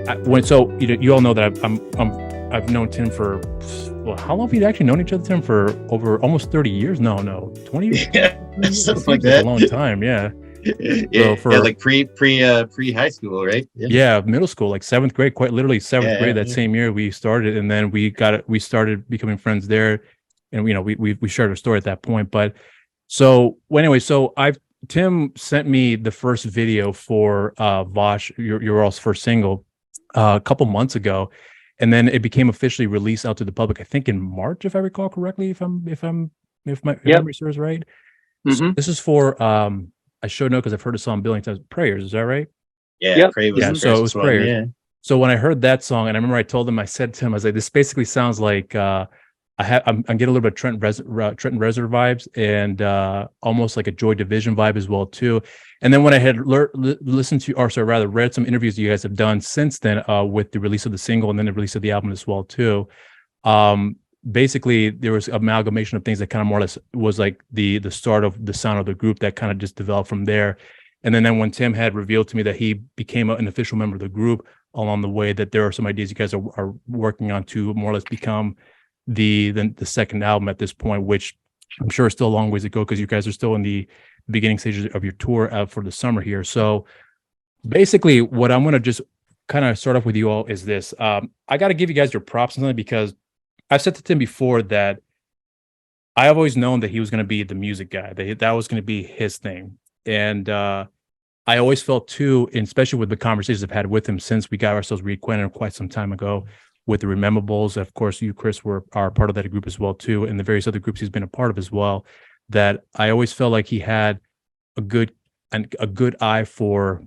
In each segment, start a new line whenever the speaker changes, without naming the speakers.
you all know that I've known Tim for, well, how long have you actually known each other, Tim? For over almost 30 years? No, 20 years?
Yeah, something like that.
A long time, yeah.
Yeah, so like pre high school, right?
Yeah, middle school, like 7th grade, quite literally 7th grade. That same year we started, and then we started becoming friends there, and we shared our story at that point. But so anyway, Tim sent me the first video for Vosh, your all's first single, a couple months ago, and then it became officially released out to the public, I think in March, if I recall correctly, if my memory serves right. So this is for I should know because I've heard a song a billion times. Prayers, is that right?
Yeah,
so it was Prayers. Yeah. So when I heard that song, and I remember I told him, I said to him, I was like, this basically sounds like I'm getting a little bit of Trenton Reznor vibes, and almost like a Joy Division vibe as well too. And then when I had read some interviews you guys have done since then, with the release of the single and then the release of the album as well too, basically there was amalgamation of things that kind of more or less was like the start of the sound of the group that kind of just developed from there. And then when Tim had revealed to me that he became an official member of the group along the way, that there are some ideas you guys are working on to more or less become the second album at this point, which I'm sure is still a long ways to go because you guys are still in the beginning stages of your tour for the summer here. So basically what I'm going to just kind of start off with you all is this. I got to give you guys your props on something, because I've said to Tim before that I have always known that he was going to be the music guy, that was going to be his thing. And I always felt too, and especially with the conversations I've had with him since we got ourselves reacquainted quite some time ago with the Rememberables. Of course, you, Chris, are part of that group as well too, and the various other groups he's been a part of as well, that I always felt like he had a good eye for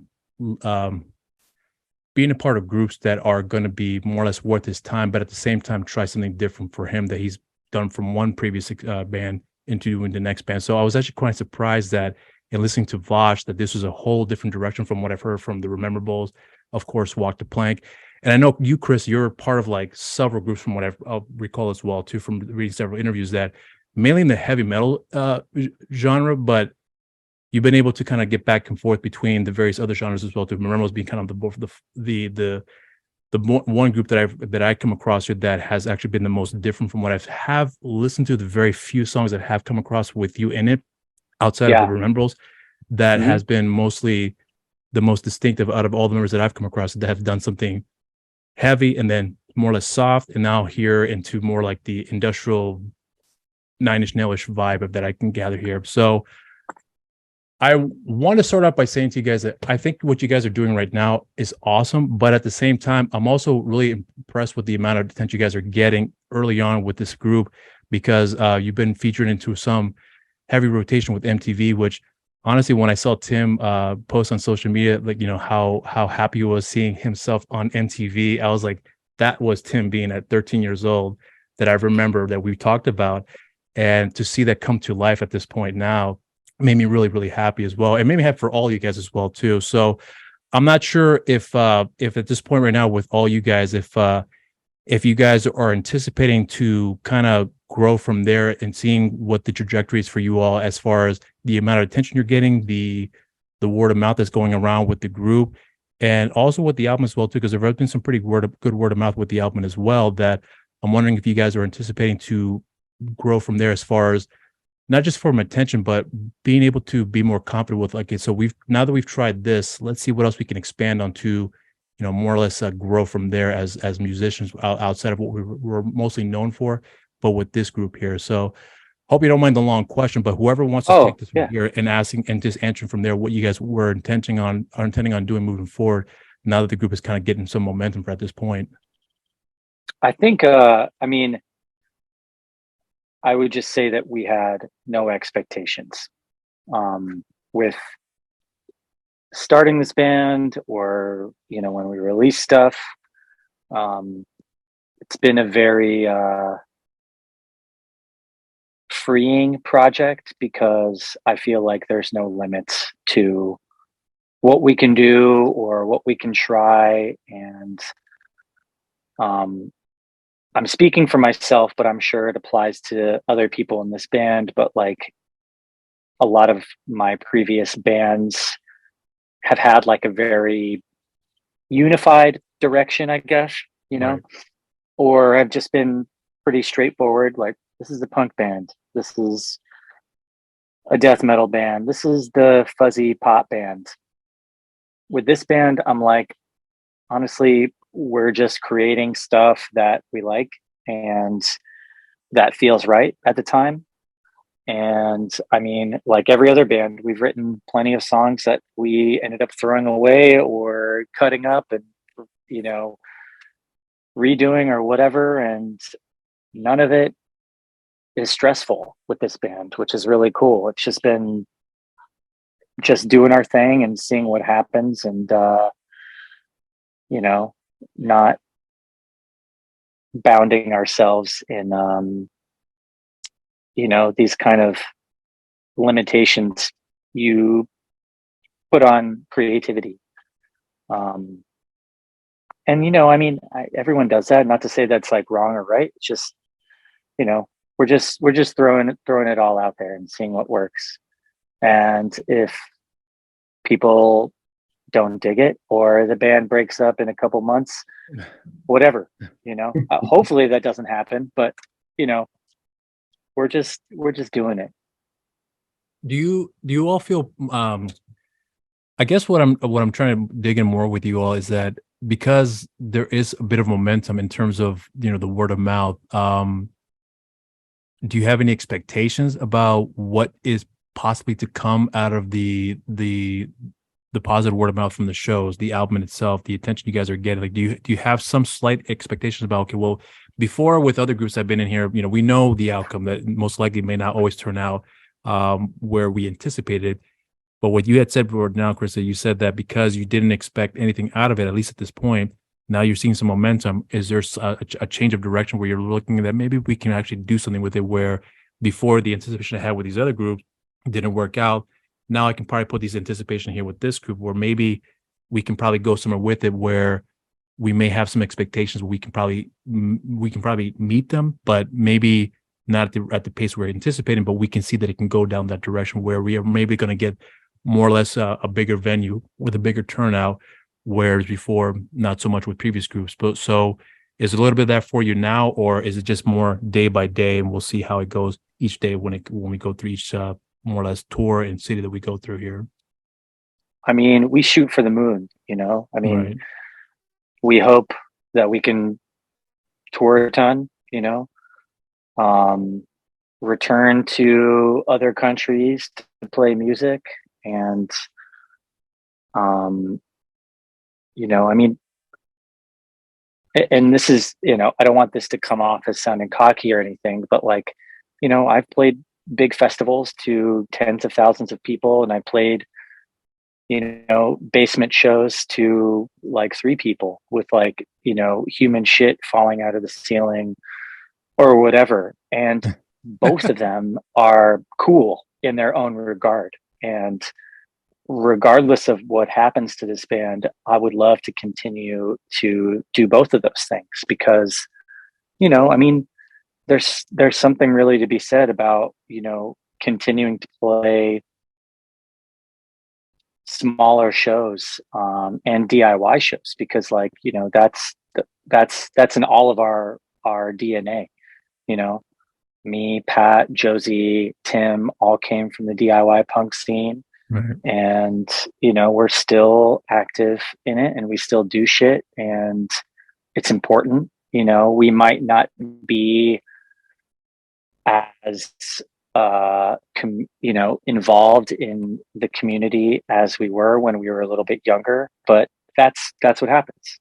being a part of groups that are going to be more or less worth his time, but at the same time try something different for him that he's done from one previous band into the next band. So I was actually quite surprised that in listening to Vosh, that this was a whole different direction from what I've heard from the Rememberables, of course, Walk the Plank. And I know you, Chris, you're part of like several groups from what I'll recall as well too, from reading several interviews, that mainly in the heavy metal genre, but you've been able to kind of get back and forth between the various other genres as well too. Rememberables being kind of the one group that I come across here that has actually been the most different from what I have listened to, the very few songs that have come across with you in it outside of the Rememberables, that has been mostly the most distinctive out of all the members that I've come across that have done something heavy and then more or less soft, and now here into more like the industrial Nine Inch Nail-ish vibe that I can gather here. So I want to start out by saying to you guys that I think what you guys are doing right now is awesome, but at the same time, I'm also really impressed with the amount of attention you guys are getting early on with this group, because you've been featured into some heavy rotation with MTV, which honestly, when I saw Tim post on social media, like, how happy he was seeing himself on MTV, I was like, that was Tim being at 13 years old that I remember that we talked about. And to see that come to life at this point now made me really, really happy as well. And made me happy for all you guys as well too. So I'm not sure if at this point right now with all you guys, if you guys are anticipating to kind of grow from there and seeing what the trajectory is for you all as far as the amount of attention you're getting, the word of mouth that's going around with the group, and also with the album as well too, because there have been some pretty good word of mouth with the album as well, that I'm wondering if you guys are anticipating to grow from there as far as not just from attention, but being able to be more confident with, like, so now that we've tried this, let's see what else we can expand on to, more or less grow from there as musicians outside of what we're mostly known for, but with this group here. So hope you don't mind the long question, but whoever wants to take this from here and asking and just answering from there what you guys were intending on doing moving forward, now that the group is kind of getting some momentum for at this point.
I think, I would just say that we had no expectations with starting this band, or when we release stuff. It's been a very freeing project, because I feel like there's no limits to what we can do or what we can try. And I'm speaking for myself, but I'm sure it applies to other people in this band. But like a lot of my previous bands have had like a very unified direction, I guess,
Right.
or I've just been pretty straightforward. Like, this is the punk band. This is a death metal band. This is the fuzzy pop band. With this band, I'm like, honestly, we're just creating stuff that we like and that feels right at the time. And I mean, like every other band, we've written plenty of songs that we ended up throwing away or cutting up and, redoing or whatever. And none of it is stressful with this band, which is really cool. It's just been just doing our thing and seeing what happens and, not bounding ourselves in, these kind of limitations you put on creativity. Everyone does that. Not to say that's like wrong or right. It's just, we're just throwing it all out there and seeing what works. And if people don't dig it or the band breaks up in a couple months, whatever, hopefully that doesn't happen, but we're just doing it.
Do you all feel I guess what I'm trying to dig in more with you all is that because there is a bit of momentum in terms of the word of mouth, do you have any expectations about what is possibly to come out of the positive word of mouth from the shows, the album itself, the attention you guys are getting? Like, do you have some slight expectations about, okay, well, before with other groups I've been in here, we know the outcome that most likely may not always turn out where we anticipated. But what you had said before now, Chris, that you said that because you didn't expect anything out of it, at least at this point, now you're seeing some momentum. Is there a change of direction where you're looking at that maybe we can actually do something with it, where before the anticipation I had with these other groups didn't work out, now I can probably put these anticipation here with this group, where maybe we can probably go somewhere with it where we may have some expectations. We can probably meet them, but maybe not at the pace we're anticipating, but we can see that it can go down that direction where we are maybe going to get more or less a bigger venue with a bigger turnout, whereas before, not so much with previous groups. But so is it a little bit of that for you now, or is it just more day by day and we'll see how it goes each day when we go through each more or less tour and city that we go through here?
I mean, we shoot for the moon,
Right.
We hope that we can tour a ton, return to other countries to play music. And, and this is, I don't want this to come off as sounding cocky or anything, but like, I've played big festivals to tens of thousands of people, and I played, basement shows to like 3 people with like, human shit falling out of the ceiling or whatever. And both of them are cool in their own regard. And regardless of what happens to this band, I would love to continue to do both of those things because, there's something really to be said about, continuing to play smaller shows and DIY shows, because like, that's in all of our DNA, me, Pat, Josie, Tim all came from the DIY punk scene.
Right.
And, we're still active in it and we still do shit, and it's important. We might not be as, involved in the community as we were when we were a little bit younger, but that's what happens.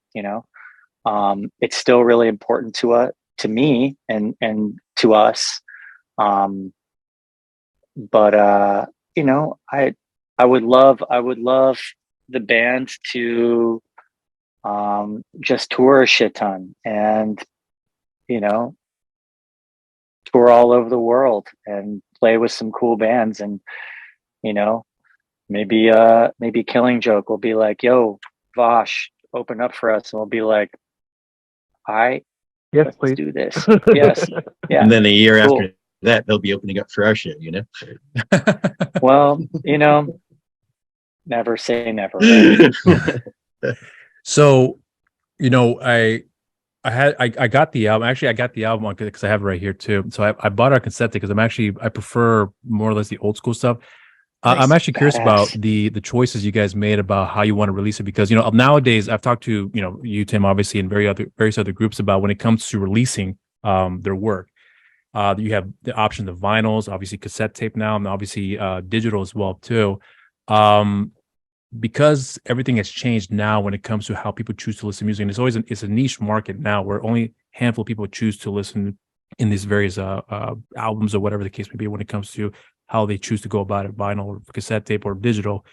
It's still really important to me and to us. But I would love the band to just tour a shit ton and tour all over the world and play with some cool bands. And maybe Killing Joke will be like, yo, Vosh, open up for us, and we'll be like, all right,
yes,
let's
please
do this. Yes. Yeah.
And then a year
Cool.
after that, they'll be opening up for our show,
Well, never say never. Right?
So You know, I got the album. Actually, I got the album because I have it right here too. So I bought our cassette because I prefer more or less the old school stuff. I'm
Nice.
actually curious about
Badass.
the choices you guys made about how you want to release it, because nowadays I've talked to you, Tim, obviously, and various other groups about when it comes to releasing their work. You have the option of vinyls, obviously cassette tape now, and obviously digital as well too. Um, because everything has changed now when it comes to how people choose to listen to music, and it's a niche market now where only a handful of people choose to listen in these various albums or whatever the case may be when it comes to how they choose to go about it, vinyl or cassette tape or digital.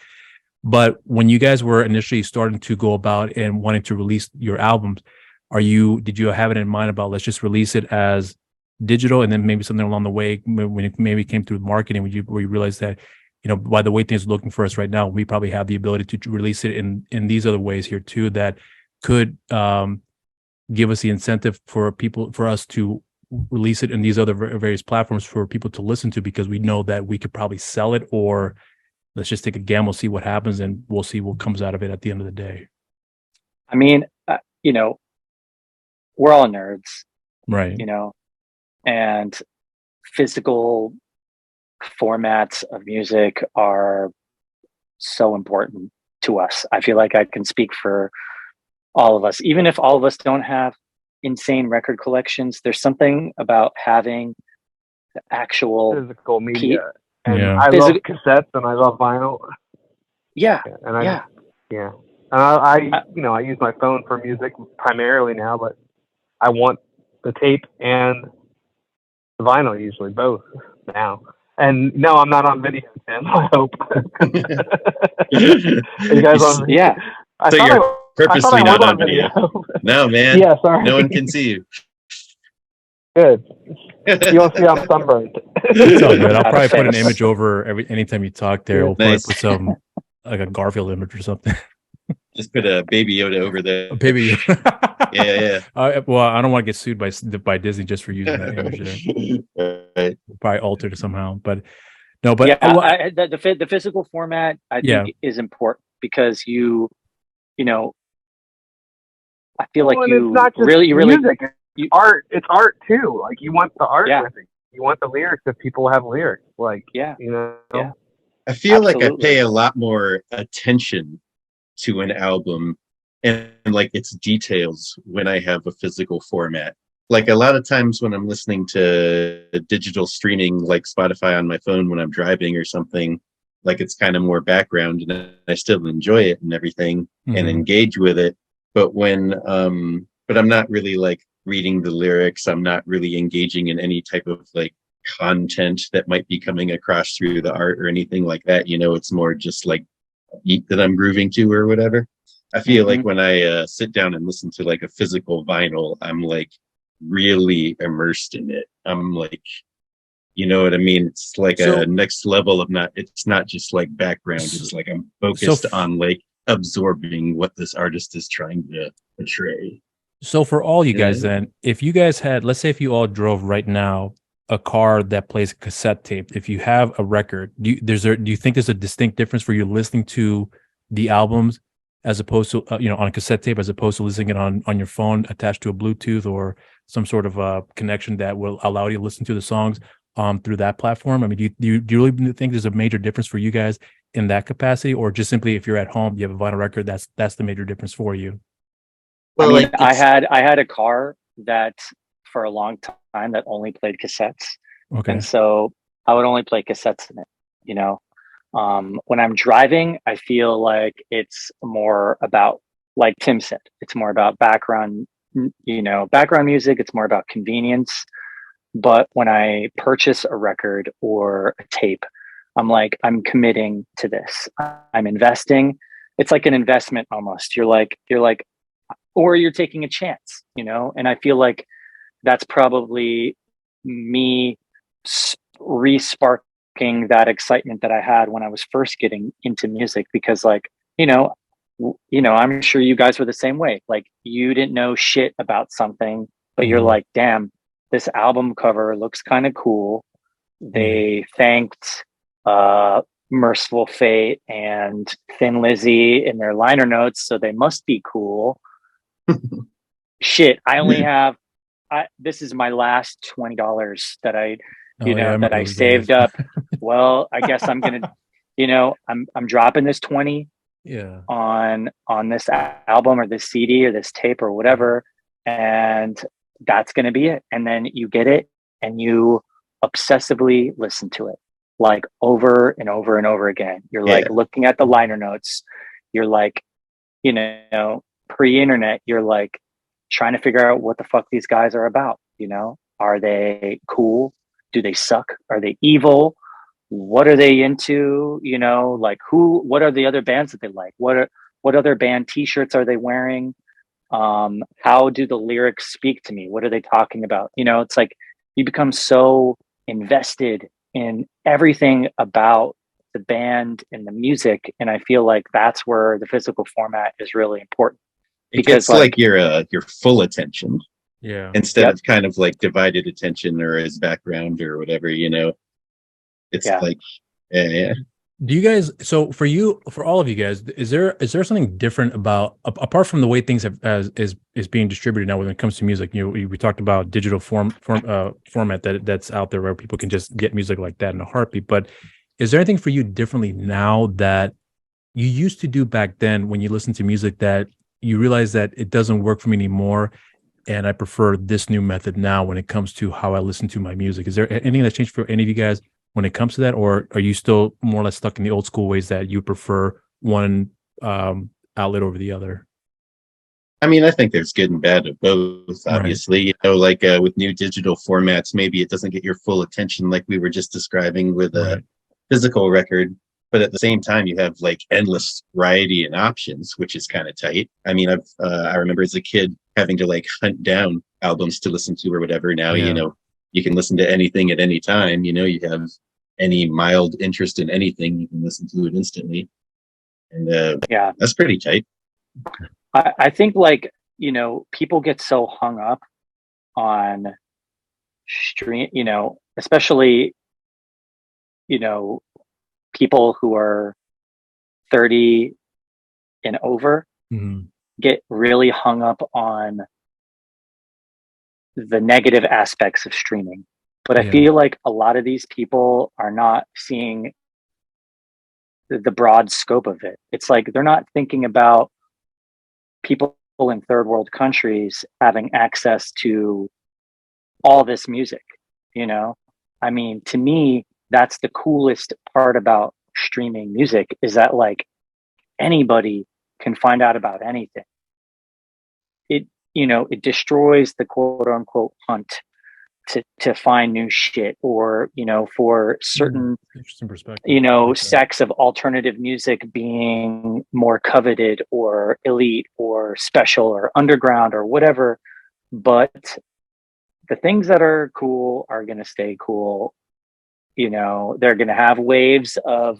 But when you guys were initially starting to go about and wanting to release your albums, did you have it in mind about let's just release it as digital, and then maybe something along the way when it maybe came through marketing where you realized that by the way things are looking for us right now, we probably have the ability to release it in these other ways here too that could give us the incentive for us to release it in these other various platforms for people to listen to, because we know that we could probably sell it, or let's just take a gamble, see what happens, and we'll see what comes out of it at the end of the day.
I mean, we're all nerds,
Right.
And physical formats of music are so important to us. I feel like I can speak for all of us, even if all of us don't have insane record collections. There's something about having the actual
physical media. And
Yeah.
I love cassettes and I love vinyl.
Yeah.
And And I use my phone for music primarily now, but I want the tape and the vinyl, usually both now. And no, I'm not on video, Tim. I hope. You guys on?
Yeah.
So you're purposely not on video. No, man.
Yeah, sorry.
No one can see you.
Good. You won't see I'm sunburned.
It's all good. I'll probably put an image over anytime you talk there. We'll
Nice.
probably put some like a Garfield image or something.
Just put a Baby Yoda over there.
Baby.
Yeah.
Well, I don't want to get sued by Disney just for using that image.
Right.
Probably altered it somehow, but no. But
yeah, the physical format I think is important because I feel like
it's not just music.
It's
art. It's art too. Like you want the art with it. You want the lyrics if people have lyrics. Like
Yeah.
I feel
Absolutely.
like I pay a lot more attention to an album and like its details when I have a physical format. Like a lot of times when I'm listening to digital streaming, like Spotify on my phone when I'm driving or something, like it's kind of more background and I still enjoy it and everything and engage with it. But but I'm not really like reading the lyrics. I'm not really engaging in any type of like content that might be coming across through the art or anything like that. It's more just like beat that I'm grooving to or whatever. I feel like when I sit down and listen to like a physical vinyl, I'm like really immersed in it. I'm like, you know what I mean? It's like a next level of it's not just like background. It's like I'm focused on like absorbing what this artist is trying to portray.
So for all you guys then, if you guys had, let's say if you all drove right now a car that plays cassette tape, if you have a record, do you think there's a distinct difference for you listening to the albums as opposed to on a cassette tape as opposed to listening it on your phone attached to a Bluetooth or some sort of a connection that will allow you to listen to the songs through that platform? I mean, do you really think there's a major difference for you guys in that capacity, or just simply if you're at home, you have a vinyl record, that's the major difference for you?
Well, I mean, I had a car that for a long time that only played cassettes.
Okay.
And so I would only play cassettes in it, when I'm driving, I feel like it's more about, like Tim said, it's more about background music. It's more about convenience. But when I purchase a record or a tape, I'm like, I'm committing to this. I'm investing. It's like an investment almost. You're like, or you're taking a chance, and I feel like that's probably me re-sparking that excitement that I had when I was first getting into music, because like, I'm sure you guys were the same way. Like you didn't know shit about something, but you're like, damn, this album cover looks kind of cool. They thanked Merciful Fate and Thin Lizzy in their liner notes, so they must be cool. Shit, I only have. This is my last $20 that I, that I saved up. Well, I guess I'm gonna, I'm dropping this 20 on this album or this CD or this tape or whatever, and that's gonna be it. And then you get it and you obsessively listen to it like over and over and over again. You're like looking at the liner notes. You're like, pre-internet, you're like trying to figure out what the fuck these guys are about. Are they cool? Do they suck? Are they evil? What are they into? Like what are the other bands that they like? What other band t-shirts are they wearing? How do the lyrics speak to me? What are they talking about? It's like you become so invested in everything about the band and the music. And I feel like that's where the physical format is really important.
It gets like your full attention.
Yeah.
Instead of kind of like divided attention or as background or whatever, it's like,
Do you guys, so for all of you guys, is there something different about, apart from the way things is being distributed now when it comes to music? We talked about digital format that's out there where people can just get music like that in a heartbeat. But is there anything for you differently now that you used to do back then when you listen to music that you realize that it doesn't work for me anymore, and I prefer this new method now when it comes to how I listen to my music? Is there anything that's changed for any of you guys when it comes to that, or are you still more or less stuck in the old school ways that you prefer one outlet over the other?
I mean, I think there's good and bad of both, obviously. Like with new digital formats, maybe it doesn't get your full attention like we were just describing with a physical record. But at the same time, you have like endless variety and options, which is kind of tight. I mean, I remember as a kid having to like hunt down albums to listen to or whatever. Now, you can listen to anything at any time. You have any mild interest in anything, you can listen to it instantly. And that's pretty tight.
I think like, people get so hung up on stream, especially, people who are 30 and over get really hung up on the negative aspects of streaming. But I feel like a lot of these people are not seeing the broad scope of it. It's like they're not thinking about people in third world countries having access to all this music. I mean, to me, that's the coolest part about streaming music, is that like anybody can find out about anything. It destroys the quote unquote hunt to find new shit, or, for certain,
interesting perspective,
sects of alternative music being more coveted or elite or special or underground or whatever. But the things that are cool are going to stay cool. They're going to have waves of,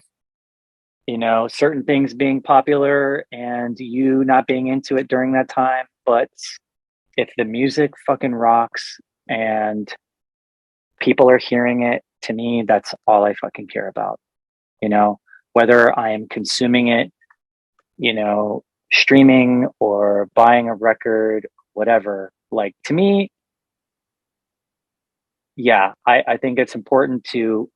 certain things being popular and you not being into it during that time. But if the music fucking rocks and people are hearing it, to me, that's all I fucking care about. Whether I am consuming it, streaming or buying a record, whatever. Like, to me, I think it's important to,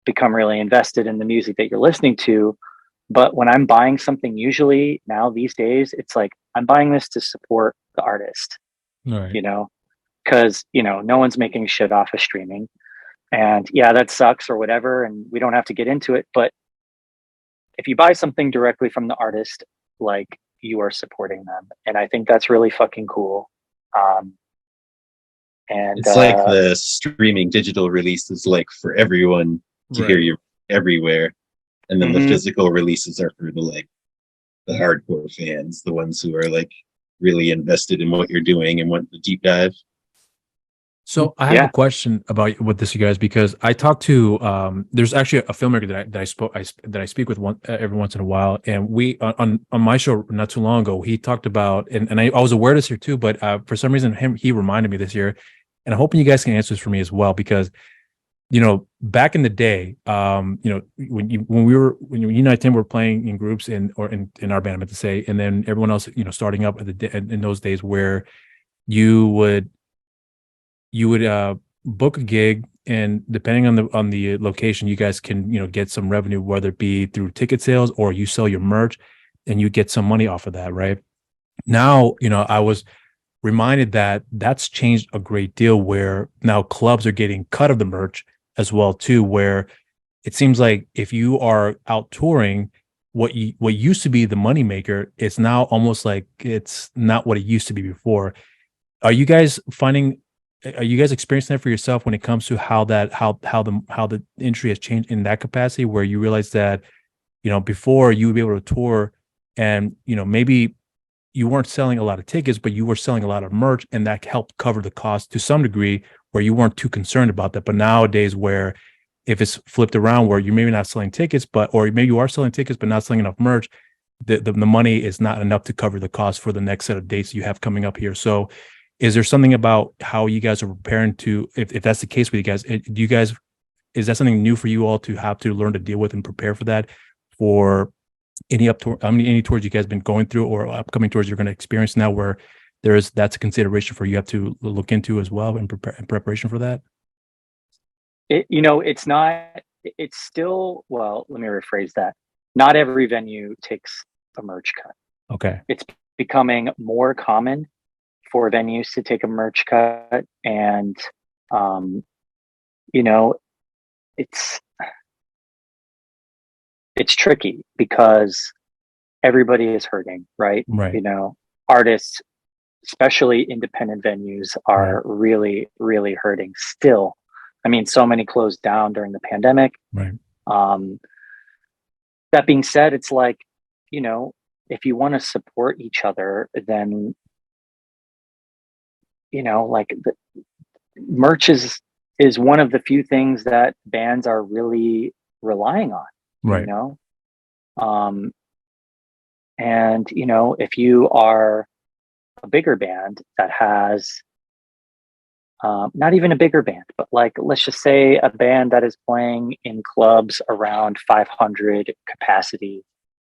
become really invested in the music that you're listening to. But when I'm buying something, usually now these days, it's like, I'm buying this to support the artist, because, no one's making shit off of streaming. And that sucks or whatever. And we don't have to get into it. But if you buy something directly from the artist, like, you are supporting them. And I think that's really fucking cool. And
it's like the streaming digital release is like for everyone to hear you everywhere. And then the physical releases are for the hardcore fans, the ones who are like really invested in what you're doing and want the deep dive.
So I have a question about with this, you guys, because I talked to there's actually a filmmaker that I speak with every once in a while, and we on my show not too long ago, he talked about, and I was aware of this year too, but for some reason he reminded me this year, and I'm hoping you guys can answer this for me as well, because back in the day, when you and I, Tim, were playing in groups in our band, I meant to say, and then everyone else, starting up in those days, where you would book a gig, and depending on the location, you guys can get some revenue, whether it be through ticket sales or you sell your merch, and you get some money off of that, right? Now, I was reminded that that's changed a great deal, where now clubs are getting cut of the merch as well too, where it seems like if you are out touring, what used to be the moneymaker, it's now almost like it's not what it used to be before. Are you guys experiencing that for yourself when it comes to how the industry has changed in that capacity, where you realize that before you would be able to tour and maybe you weren't selling a lot of tickets, but you were selling a lot of merch, and that helped cover the cost to some degree, where you weren't too concerned about that. But nowadays, where if it's flipped around, where you're maybe not selling tickets, or maybe you are selling tickets but not selling enough merch, the money is not enough to cover the cost for the next set of dates you have coming up here. So is there something about how you guys are preparing to, if that's the case with you guys, is that something new for you all to have to learn to deal with and prepare for that, for any tours you guys been going through or upcoming tours you're going to experience now, where that's a consideration for you have to look into as well in preparation for that?
It's still, well, let me rephrase that. Not every venue takes a merch cut. Okay. It's becoming more common for venues to take a merch cut, and it's tricky because everybody is hurting, right? Right. Artists, especially independent venues, are really, really hurting still. I mean, so many closed down during the pandemic. Right. That being said, it's like, if you want to support each other, then, the merch is one of the few things that bands are really relying on. Right. And if you are a bigger band that has not even a bigger band, but let's just say a band that is playing in clubs around 500 capacity,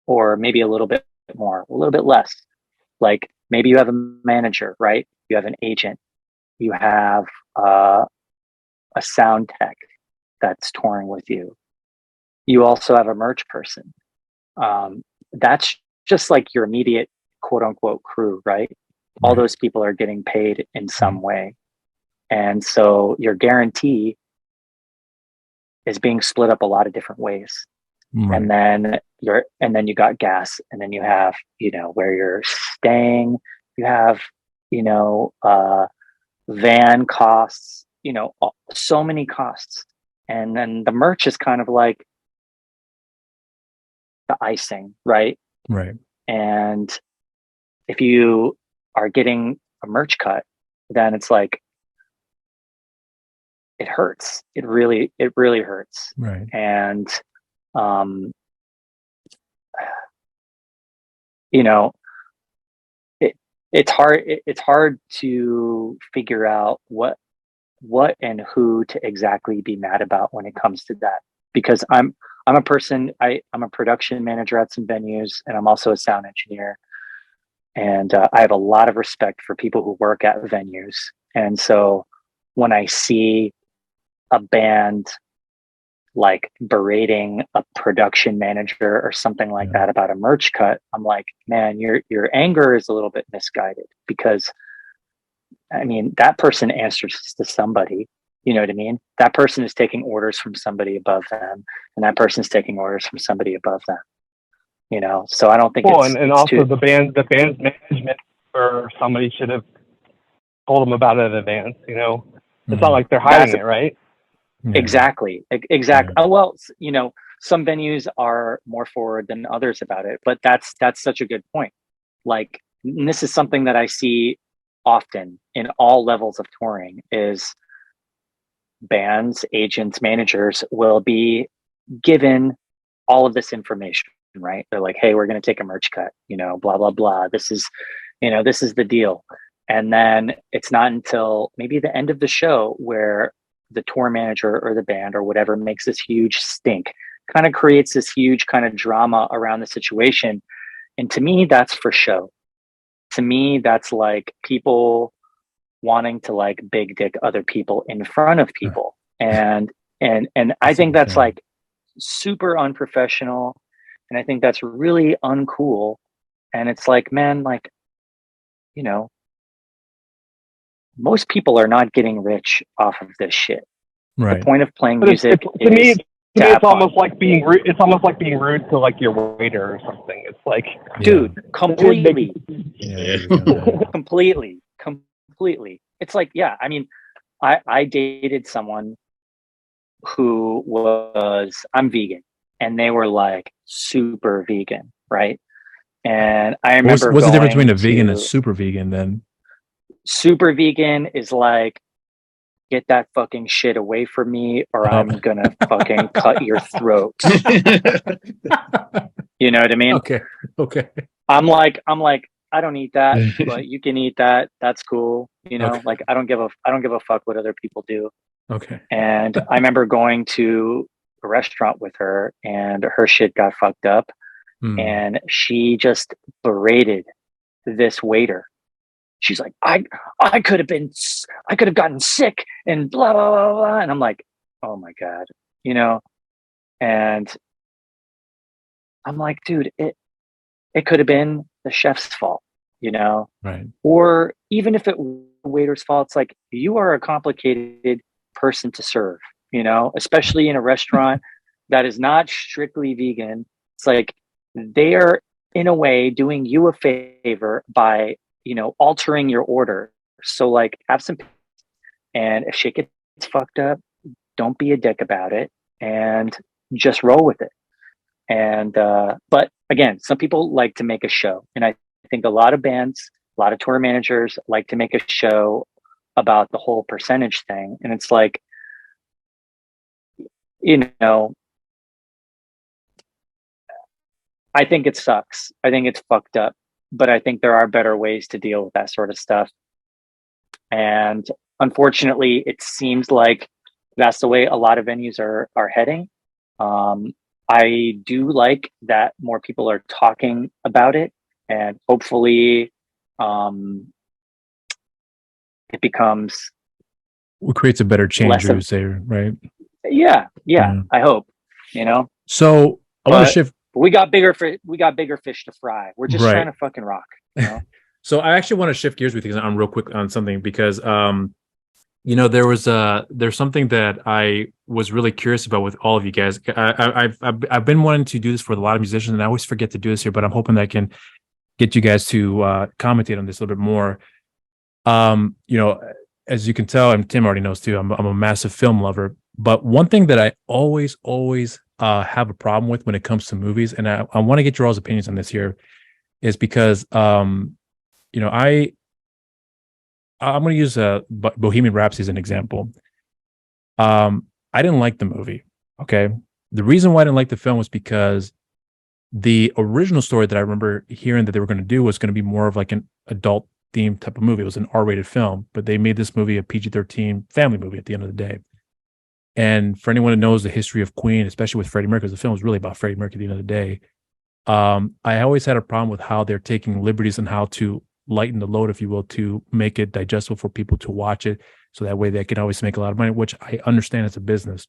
or maybe a little bit more, a little bit less. Like maybe you have a manager, right? You have an agent, you have a sound tech that's touring with you. You also have a merch person. That's just like your immediate quote unquote crew, right? All those people are getting paid in some way. And so your guarantee is being split up a lot of different ways. Right. And then you got gas, and then you have, where you're staying, you have, van costs, so many costs. And then the merch is kind of like the icing, right? Right. And if you are getting a merch cut, then it's like, it hurts. It really hurts. Right. And, it's hard to figure out what and who to exactly be mad about when it comes to that, because I'm a person, I'm a production manager at some venues, and I'm also a sound engineer. And I have a lot of respect for people who work at venues. And so when I see a band like berating a production manager or something like that about a merch cut, I'm like, man, your anger is a little bit misguided, because I mean, that person answers to somebody, you know what I mean? That person is taking orders from somebody above them, and that person's taking orders from somebody above them, so I don't think
and also the band's management or somebody should have told them about it in advance. It's not like they're hiding it, right?
Exactly. Oh, well, some venues are more forward than others about it, but that's such a good point. Like, and this is something that I see often in all levels of touring, is bands, agents, managers will be given all of this information, right? They're like, hey, we're going to take a merch cut, blah, blah, blah. This is the deal. And then it's not until maybe the end of the show where the tour manager or the band or whatever makes this huge stink, kind of creates this huge kind of drama around the situation. And to me, that's for show. To me, that's like people wanting to like big dick other people in front of people. And I think that's like super unprofessional. And I think that's really uncool. And it's like, man, like, you know, most people are not getting rich off of this shit.
Right.
The point of playing
But
music
to me, it's almost
on.
like being rude. It's almost like being rude to like your waiter or something. It's like,
dude, completely, completely. It's like, yeah, I mean, I dated someone who was, I'm vegan, and they were like super vegan, right? And I remember
what's the difference between a vegan and super vegan then?
Super vegan is like, get that fucking shit away from me or I'm gonna fucking cut your throat. You know what I mean?
Okay.
I'm like, I don't eat that, but you can eat that. That's cool. You know, like I don't give a fuck what other people do.
Okay.
And I remember going to a restaurant with her and her shit got fucked up. And she just berated this waiter. She's like, I could have gotten sick and blah, blah, blah, blah. And I'm like, oh my God, you know? And I'm like, dude, it could have been the chef's fault, you know?
Right.
Or even if it was the waiter's fault, it's like, you are a complicated person to serve, you know, especially in a restaurant that is not strictly vegan. It's like, they are in a way doing you a favor by, you know, altering your order. So like, have some, and if shit gets fucked up, don't be a dick about it and just roll with it. And, but again, some people like to make a show. And I think a lot of bands, a lot of tour managers like to make a show about the whole percentage thing. And it's like, you know, I think it sucks. I think it's fucked up, but I think there are better ways to deal with that sort of stuff. And unfortunately, it seems like that's the way a lot of venues are heading. I do like that more people are talking about it, and hopefully it becomes
what creates a better change, you would say, right?
Yeah, I hope, you know.
So I want to shift.
We got bigger fish to fry. We're just trying to fucking rock, you know?
So I actually want to shift gears with you on real quick on something, because you know, there's something that I was really curious about with all of you guys. I've been wanting to do this for a lot of musicians, and I always forget to do this here, but I'm hoping that I can get you guys to commentate on this a little bit more. You know, as you can tell, and Tim already knows too, I'm a massive film lover. But one thing that I always have a problem with when it comes to movies, and I want to get your all's opinions on this here, is because you know, I'm going to use Bohemian Rhapsody as an example. I didn't like the movie. Okay, the reason why I didn't like the film was because the original story that I remember hearing that they were going to do was going to be more of like an adult themed type of movie. It was an R-rated film, but they made this movie a PG-13 family movie at the end of the day. And for anyone who knows the history of Queen, especially with Freddie Mercury, because the film is really about Freddie Mercury at the end of the day, I always had a problem with how they're taking liberties and how to lighten the load, if you will, to make it digestible for people to watch it. So that way they can always make a lot of money, which I understand it's a business.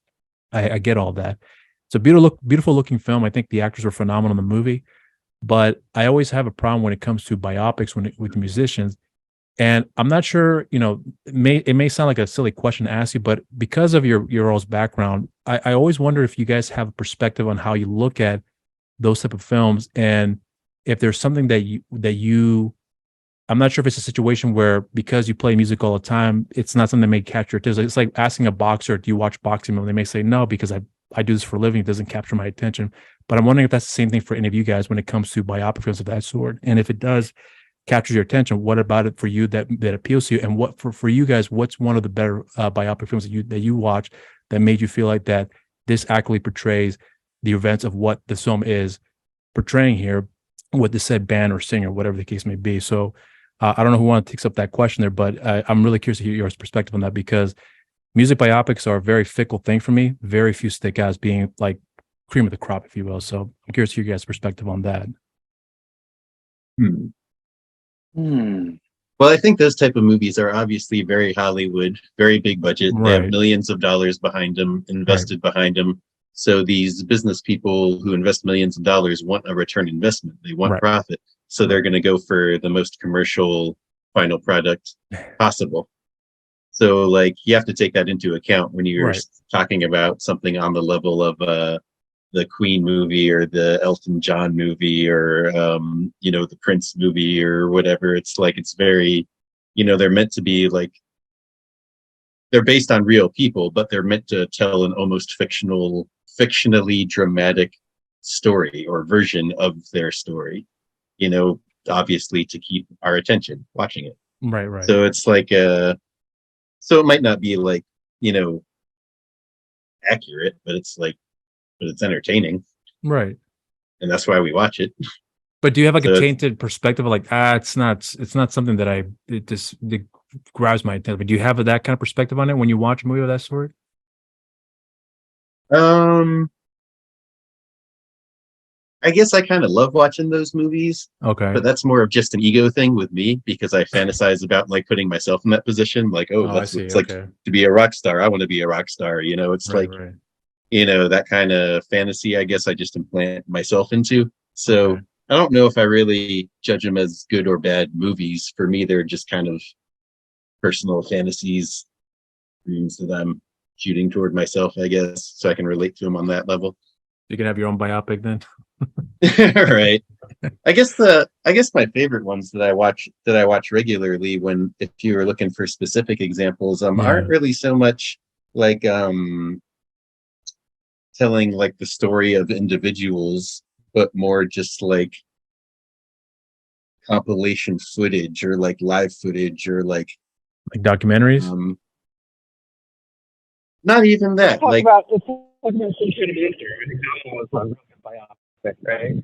I get all that. It's a beautiful looking film. I think the actors were phenomenal in the movie, but I always have a problem when it comes to biopics with musicians. And I'm not sure, you know, it may sound like a silly question to ask you, but because of your all's background, I always wonder if you guys have a perspective on how you look at those type of films, and if there's something that you I'm not sure if it's a situation where because you play music all the time, it's not something that may catch your attention. It's like asking a boxer, do you watch boxing? And they may say no, because I do this for a living. It doesn't capture my attention. But I'm wondering if that's the same thing for any of you guys when it comes to biopic films of that sort. And if it does capture your attention, what about it for you that appeals to you? And what for you guys, what's one of the better biopic films that you watch that made you feel like that this accurately portrays the events of what the film is portraying here with the said band or singer, whatever the case may be? So I don't know who takes up that question there, but I'm really curious to hear your perspective on that, because music biopics are a very fickle thing for me. Very few stick out as being like cream of the crop, if you will. So I'm curious to your guys' perspective on that.
Well, I think those type of movies are obviously very Hollywood, very big budget. They have millions of dollars behind them, invested behind them. So these business people who invest millions of dollars want a return investment. They want profit. So they're going to go for the most commercial final product possible. So like you have to take that into account when you're talking about something on the level of the Queen movie or the Elton John movie or you know, the Prince movie or whatever. It's like it's very, you know, they're meant to be like, they're based on real people, but they're meant to tell an almost fictionally dramatic story or version of their story, you know, obviously to keep our attention watching it.
Right.
So it's like so it might not be like, you know, accurate, but it's like, but it's entertaining.
Right.
And that's why we watch it.
But do you have like a tainted perspective of like, it's not something that it grabs my attention. But do you have that kind of perspective on it when you watch a movie of that sort?
I guess I kind of love watching those movies.
Okay.
But that's more of just an ego thing with me because I fantasize about like putting myself in that position. Like, that's what it's like to be a rock star. I want to be a rock star. You know, it's you know, that kind of fantasy, I guess I just implant myself into. So I don't know if I really judge them as good or bad movies. For me, they're just kind of personal fantasies, dreams that I'm shooting toward myself, I guess, so I can relate to them on that level.
You can have your own biopic then.
Right. I guess my favorite ones that I watch regularly, when if you were looking for specific examples, aren't really so much like telling like the story of individuals, but more just like compilation footage or like live footage or like
documentaries.
Not even that.
Like it's like an example was a biopic, right?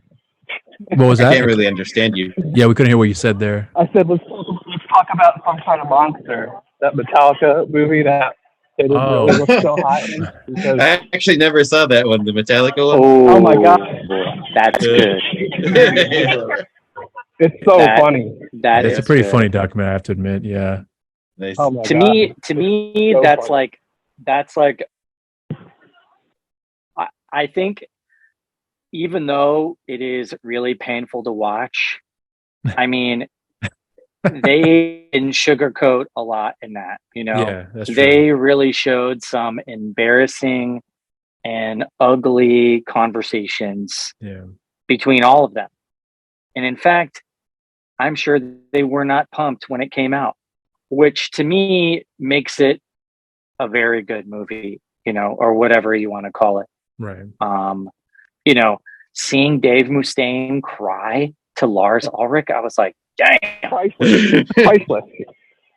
What was that?
I can't really understand you.
Yeah, we couldn't hear what you said there.
I said let's talk about Some Kind of Monster, that Metallica movie that they didn't really look so hot in. Because...
I actually never saw that one, the Metallica one.
Oh my god,
that's good.
It's so funny.
It's a pretty funny document, I have to admit. Yeah.
Nice.
To me, so that's funny. That's like. I think, even though it is really painful to watch, I mean, they didn't sugarcoat a lot in that, you know.
Yeah, that's true.
They really showed some embarrassing and ugly conversations between all of them. And in fact, I'm sure they were not pumped when it came out, which to me makes it a very good movie, you know, or whatever you want to call it.
Right.
You know, seeing Dave Mustaine cry to Lars Ulrich, I was like, damn,
priceless.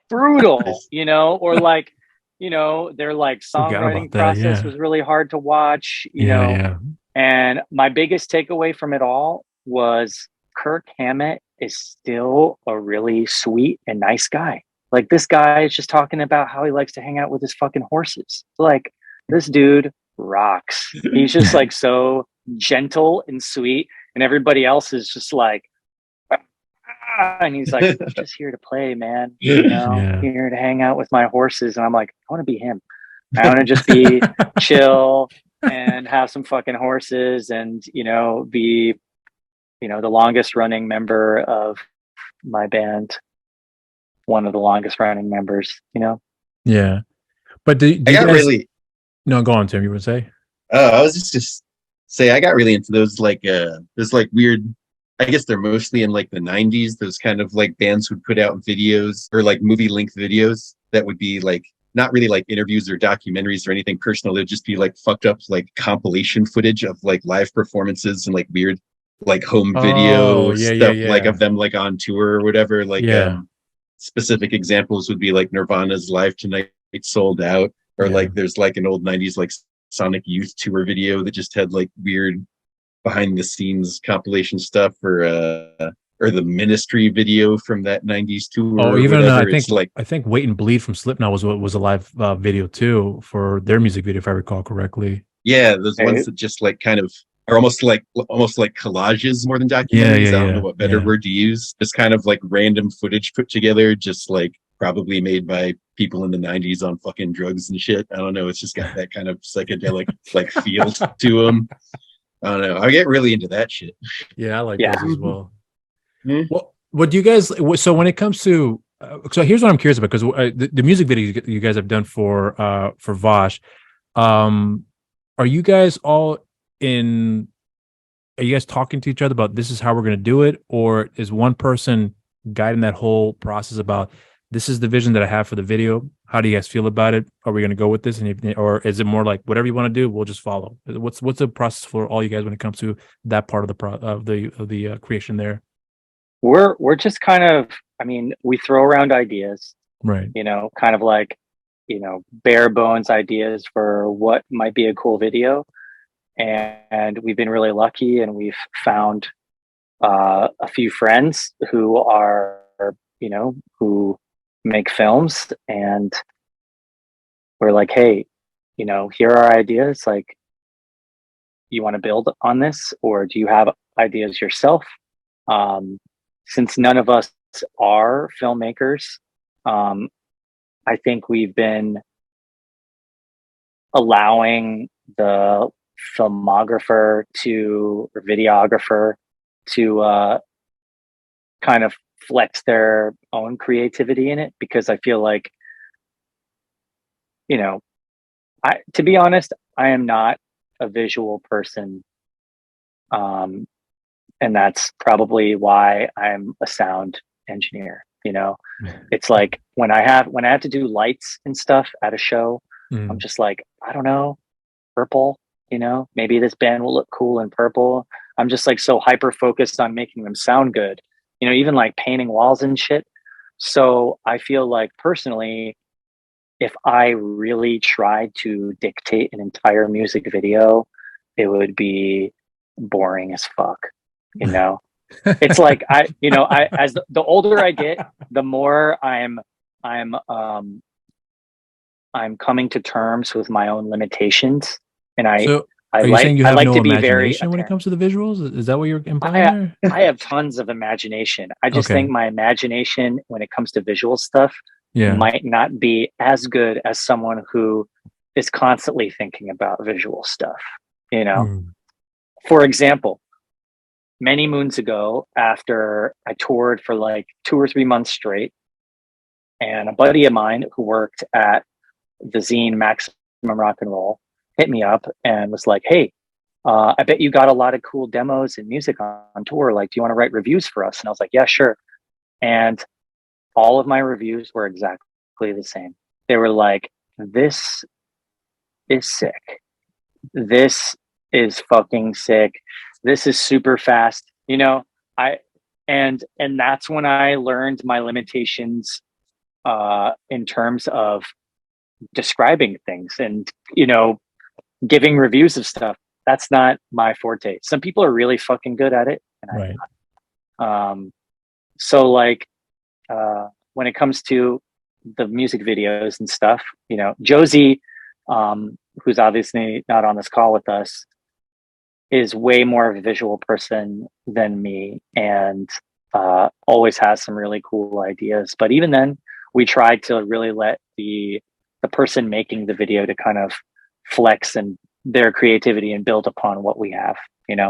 Brutal, you know, or like, you know, their like songwriting process was really hard to watch, you know.
Yeah.
And my biggest takeaway from it all was Kirk Hammett is still a really sweet and nice guy. Like, this guy is just talking about how he likes to hang out with his fucking horses. Like, this dude rocks. He's just like so gentle and sweet, and everybody else is just like, and he's like, I'm just here to play, man. You know, here to hang out with my horses. And I'm like, I want to be him. I want to just be chill and have some fucking horses and, you know, be, you know, the longest running member of my band. One of the longest running members, you know?
Yeah. But no, go on, Tim. You would say?
I was just say I got really into those like weird. I guess they're mostly in like the 90s. Those kind of like bands would put out videos or like movie length videos that would be like not really like interviews or documentaries or anything personal. They'd just be like fucked up like compilation footage of like live performances and like weird like home video stuff like of them like on tour or whatever. Like specific examples would be like Nirvana's Live Tonight Sold Out. Or like there's like an old 90s like Sonic Youth tour video that just had like weird behind the scenes compilation stuff. Or or the Ministry video from that 90s tour.
Oh,
or
even
whatever. It's like,
I think Wait and Bleed from Slipknot was a live video too for their music video, if I recall correctly.
yeah, those
Hey.
ones that just like kind of are almost like collages more than documentaries.
Yeah,
I don't know what better word to use. Just kind of like random footage put together, just like probably made by people in the 90s on fucking drugs and shit. I don't know. It's just got that kind of psychedelic like feel to them. I don't know. I get really into that shit.
Yeah, I like
Yeah.
those as well.
Mm-hmm.
Well, what do you guys? So when it comes to, so here's what I'm curious about, because the music videos you guys have done for Vosh, are you guys all in? Are you guys talking to each other about this is how we're going to do it, or is one person guiding that whole process about this is the vision that I have for the video? How do you guys feel about it? Are we going to go with this, or is it more like whatever you want to do, we'll just follow? What's the process for all you guys when it comes to that part of the creation there?
We're just kind of, I mean, we throw around ideas,
Right.
kind of like, bare bones ideas for what might be a cool video. And we've been really lucky, and we've found a few friends who are, who make films, and we're like, hey, here are ideas. Like, you want to build on this, or do you have ideas yourself? Since none of us are filmmakers, I think we've been allowing the filmographer or videographer to kind of flex their own creativity in it, because I feel like, to be honest, I am not a visual person. And that's probably why I'm a sound engineer. It's like when I have to do lights and stuff at a show, I'm just like, I don't know, purple, maybe this band will look cool in purple. I'm just like so hyper focused on making them sound good, even like painting walls and shit. So I feel like personally, if I really tried to dictate an entire music video, it would be boring as fuck. It's like as the older I get, the more I'm coming to terms with my own limitations, and I like to be very
when it comes to the visuals. Is that what you're implying?
I have tons of imagination. I just think my imagination when it comes to visual stuff might not be as good as someone who is constantly thinking about visual stuff. For example, many moons ago, after I toured for like 2 or 3 months straight, and a buddy of mine who worked at the zine Maximum Rock and Roll hit me up and was like, hey, I bet you got a lot of cool demos and music on tour. Like, do you want to write reviews for us? And I was like, yeah, sure. And all of my reviews were exactly the same. They were like, this is sick. This is fucking sick. This is super fast. And that's when I learned my limitations in terms of describing things and, giving reviews of stuff. That's not my forte. Some people are really fucking good at it, and I'm not. So like when it comes to the music videos and stuff, Josie, who's obviously not on this call with us, is way more of a visual person than me, and always has some really cool ideas. But even then, we tried to really let the person making the video to kind of flex and their creativity and build upon what we have, And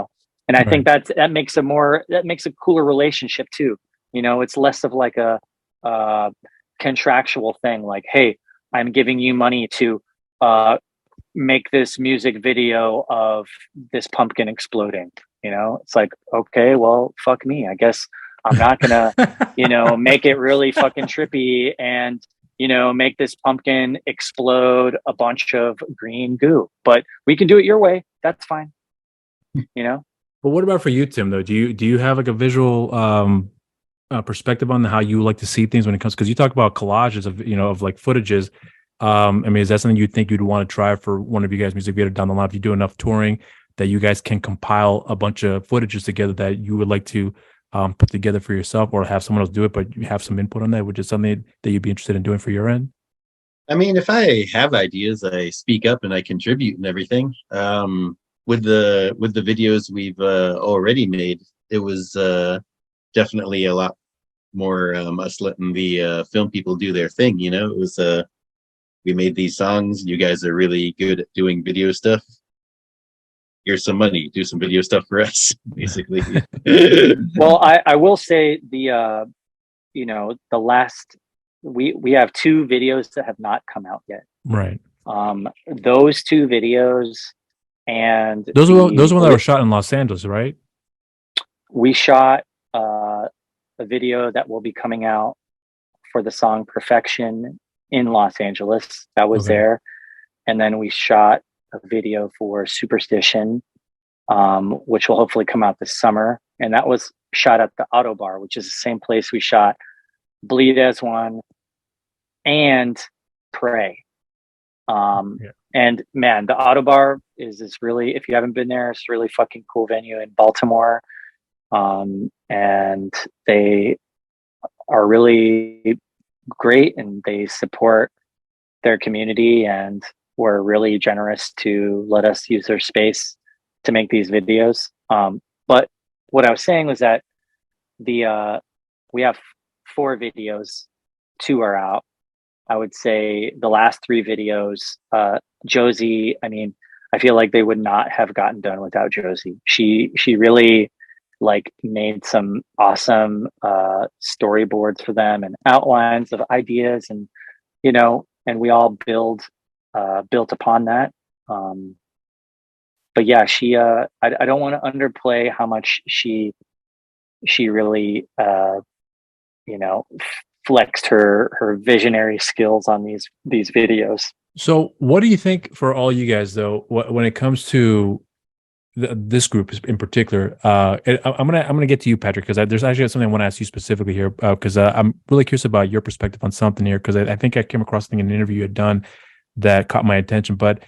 I think that makes a cooler relationship too. It's less of like a contractual thing. Like, hey, I'm giving you money to make this music video of this pumpkin exploding. It's like, okay, well, fuck me. I guess I'm not gonna, make it really fucking trippy and make this pumpkin explode a bunch of green goo. But we can do it your way. That's fine.
But what about for you, Tim? Though, do you have like a visual perspective on how you like to see things when it comes? Because you talk about collages of like footages. Is that something you think you'd want to try for one of you guys' music video down the line? If you do enough touring, that you guys can compile a bunch of footages together that you would like to put together for yourself, or have someone else do it, but you have some input on that, which is something that you'd be interested in doing for your end?
I mean, if I have ideas, I speak up and I contribute and everything. With the videos we've already made, it was definitely a lot more us letting the film people do their thing. You know, it was we made these songs. You guys are really good at doing video stuff. Here's some money. Do some video stuff for us, basically.
Well, I will say the the last we have 2 videos that have not come out yet.
Right.
Those 2 videos, and
those were ones that were shot in Los Angeles, right?
We shot a video that will be coming out for the song Perfection in Los Angeles. That was there. And then we shot a video for Superstition, which will hopefully come out this summer. And that was shot at the Auto Bar, which is the same place we shot Bleed as One and Pray. And man, the Auto Bar is really, if you haven't been there, it's a really fucking cool venue in Baltimore. And they are really great, and they support their community, and were really generous to let us use their space to make these videos. But what I was saying was that we have 4 videos, 2 are out. I would say the last 3 videos, Josie, I mean, I feel like they would not have gotten done without Josie. She really made some awesome storyboards for them and outlines of ideas, and and we all built upon that. But yeah, she I don't want to underplay how much she really flexed her visionary skills on these videos.
So what do you think, for all you guys though, when it comes to this group in particular? I'm gonna get to you, Patrick, because there's actually something I want to ask you specifically here, because I'm really curious about your perspective on something here, because I think I came across something in an interview you had done that caught my attention. But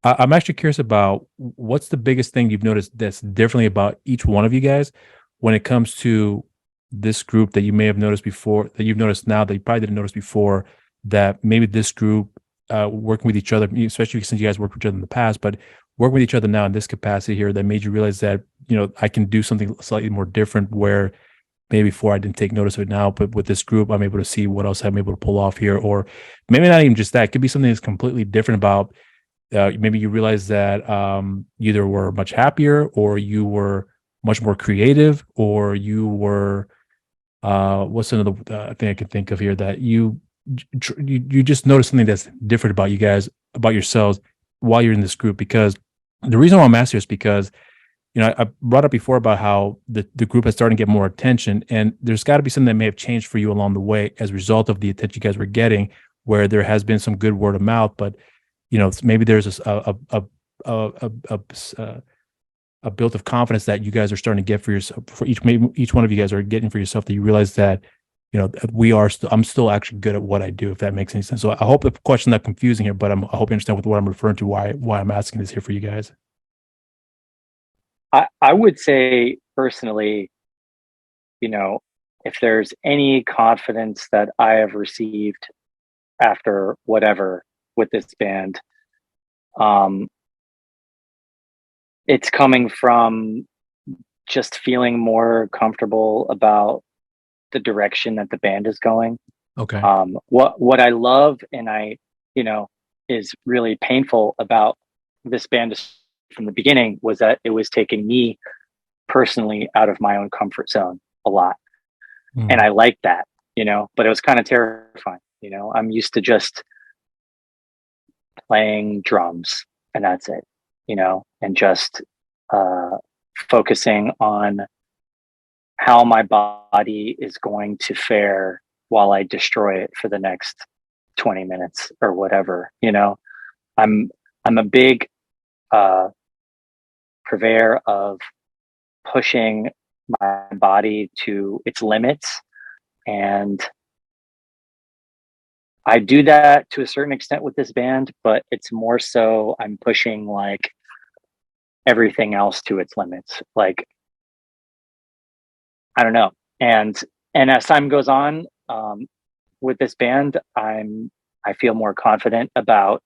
I'm actually curious about what's the biggest thing you've noticed that's differently about each one of you guys when it comes to this group that you may have noticed before, that you've noticed now that you probably didn't notice before, that maybe this group working with each other, especially since you guys worked with each other in the past, but working with each other now in this capacity here, that made you realize that, I can do something slightly more different, where maybe before I didn't take notice of it now, but with this group, I'm able to see what else I'm able to pull off here. Or maybe not even just that. It could be something that's completely different about, maybe you realize that either were much happier, or you were much more creative, or you were, what's another thing I can think of here, that you just notice something that's different about you guys, about yourselves, while you're in this group. Because the reason why I'm asking is because, I brought up before about how the group has started to get more attention, and there's got to be something that may have changed for you along the way as a result of the attention you guys were getting, where there has been some good word of mouth, but maybe there's a build of confidence that you guys are starting to get for yourself, for each one of you guys are getting for yourself, that you realize that I'm still actually good at what I do, if that makes any sense. So I hope the question's not confusing here, but I hope you understand what I'm referring to, why I'm asking this here for you guys.
I would say personally, if there's any confidence that I have received after whatever with this band, it's coming from just feeling more comfortable about the direction that the band is going.
Okay.
What I love, and is really painful about this band from the beginning, was that it was taking me personally out of my own comfort zone a lot. And I like that, but it was kind of terrifying. I'm used to just playing drums and that's it, and just focusing on how my body is going to fare while I destroy it for the next 20 minutes or whatever. I'm a big purveyor of pushing my body to its limits, and I do that to a certain extent with this band, but it's more so I'm pushing everything else to its limits. I don't know. And as time goes on, with this band, I feel more confident about,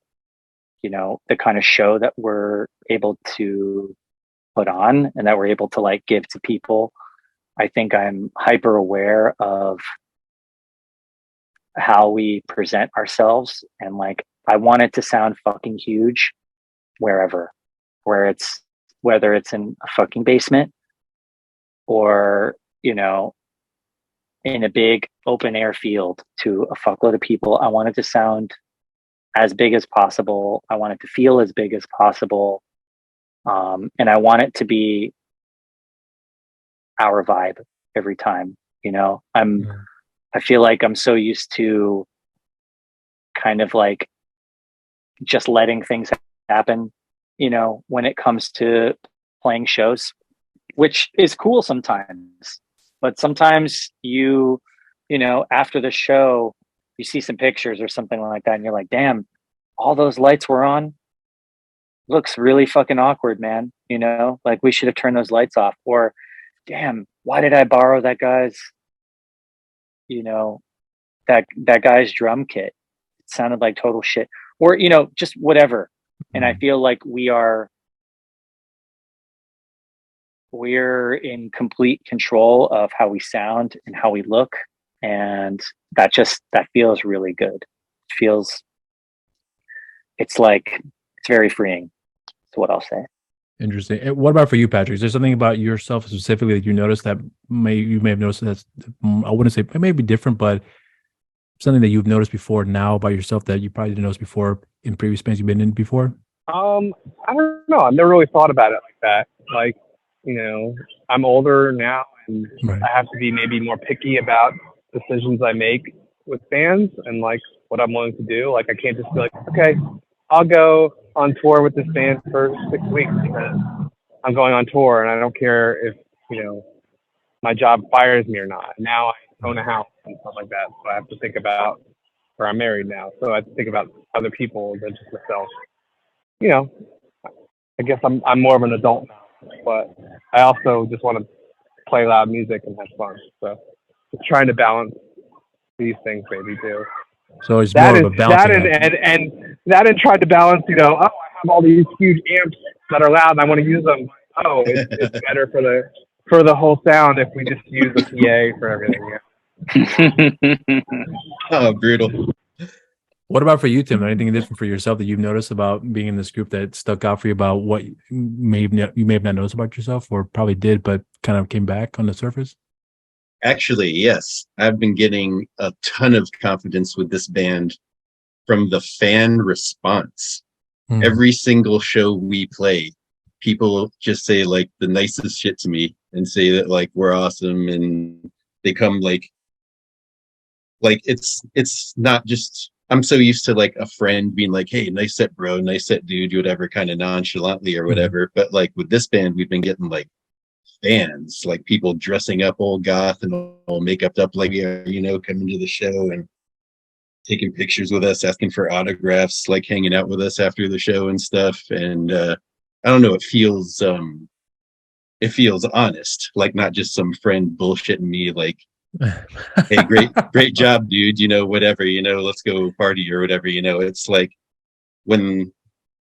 the kind of show that we're able to put on and that we're able to like give to people. I think I'm hyper aware of how we present ourselves, and like I want it to sound fucking huge whether it's in a fucking basement or, in a big open air field to a fuckload of people. I want it to sound as big as possible. I want it to feel as big as possible. And I want it to be our vibe every time, I feel like I'm so used to kind of like just letting things happen, when it comes to playing shows, which is cool sometimes. But sometimes after the show, you see some pictures or something like that, and you're like, damn, all those lights were on. Looks really fucking awkward, man. Like we should have turned those lights off. Or, damn, why did I borrow that guy's, that guy's drum kit? It sounded like total shit. Or, just whatever. And I feel like we're in complete control of how we sound and how we look. And that feels really good. It's very freeing. That's what I'll say.
Interesting. And what about for you, Patrick? Is there something about yourself specifically that you noticed that you may have noticed that's, I wouldn't say it may be different, but something that you've noticed before now about yourself that you probably didn't notice before in previous bands you've been in before?
I don't know. I've never really thought about it like that. Like, I'm older now, and
Right.
I have to be maybe more picky about decisions I make with bands and like what I'm willing to do. Like, I can't just be like, okay, I'll go on tour with this band for 6 weeks because I'm going on tour, and I don't care if my job fires me or not. Now I own a house and stuff like that, so I have to think about, or I'm married now, so I have to think about other people than just myself. I guess I'm more of an adult now, but I also just want to play loud music and have fun. So just trying to balance these things maybe too.
So it's more of a balancing act.
and trying to balance, I have all these huge amps that are loud and I want to use them. Oh, it's better for the whole sound if we just use a PA for everything. Yeah.
Oh, brutal.
What about for you, Tim? Anything different for yourself that you've noticed about being in this group that stuck out for you about what you may have not noticed about yourself, or probably did, but kind of came back on the surface?
Actually, yes. I've been getting a ton of confidence with this band from the fan response. Every single show we play, people just say like the nicest shit to me and say that like we're awesome, and they come like it's not just, I'm so used to like a friend being like, hey, nice set, bro, nice set, dude, whatever, kind of nonchalantly or whatever. But like with this band, we've been getting like fans, like people dressing up all goth and all makeup up, like, coming to the show and taking pictures with us, asking for autographs, like hanging out with us after the show and stuff. And I don't know, it feels honest, like not just some friend bullshitting me like, hey, great job, dude, whatever, let's go party or whatever. It's like when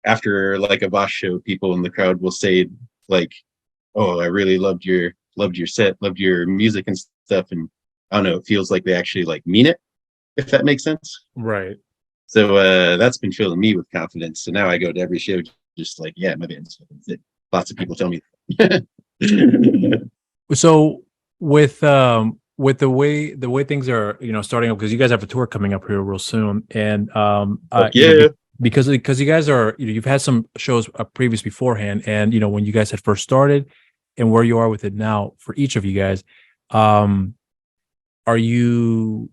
after like a Vosh show, people in the crowd will say like, oh, I really loved your set, loved your music and stuff. And I don't know, it feels like they actually like mean it, if that makes sense.
Right.
So that's been filling me with confidence. So now I go to every show just like, yeah, my band's sick. Lots of people tell me.
So with the way things are, starting up, because you guys have a tour coming up here real soon, and because you guys are, you've had some shows previous beforehand, and when you guys had first started, and where you are with it now for each of you guys, are you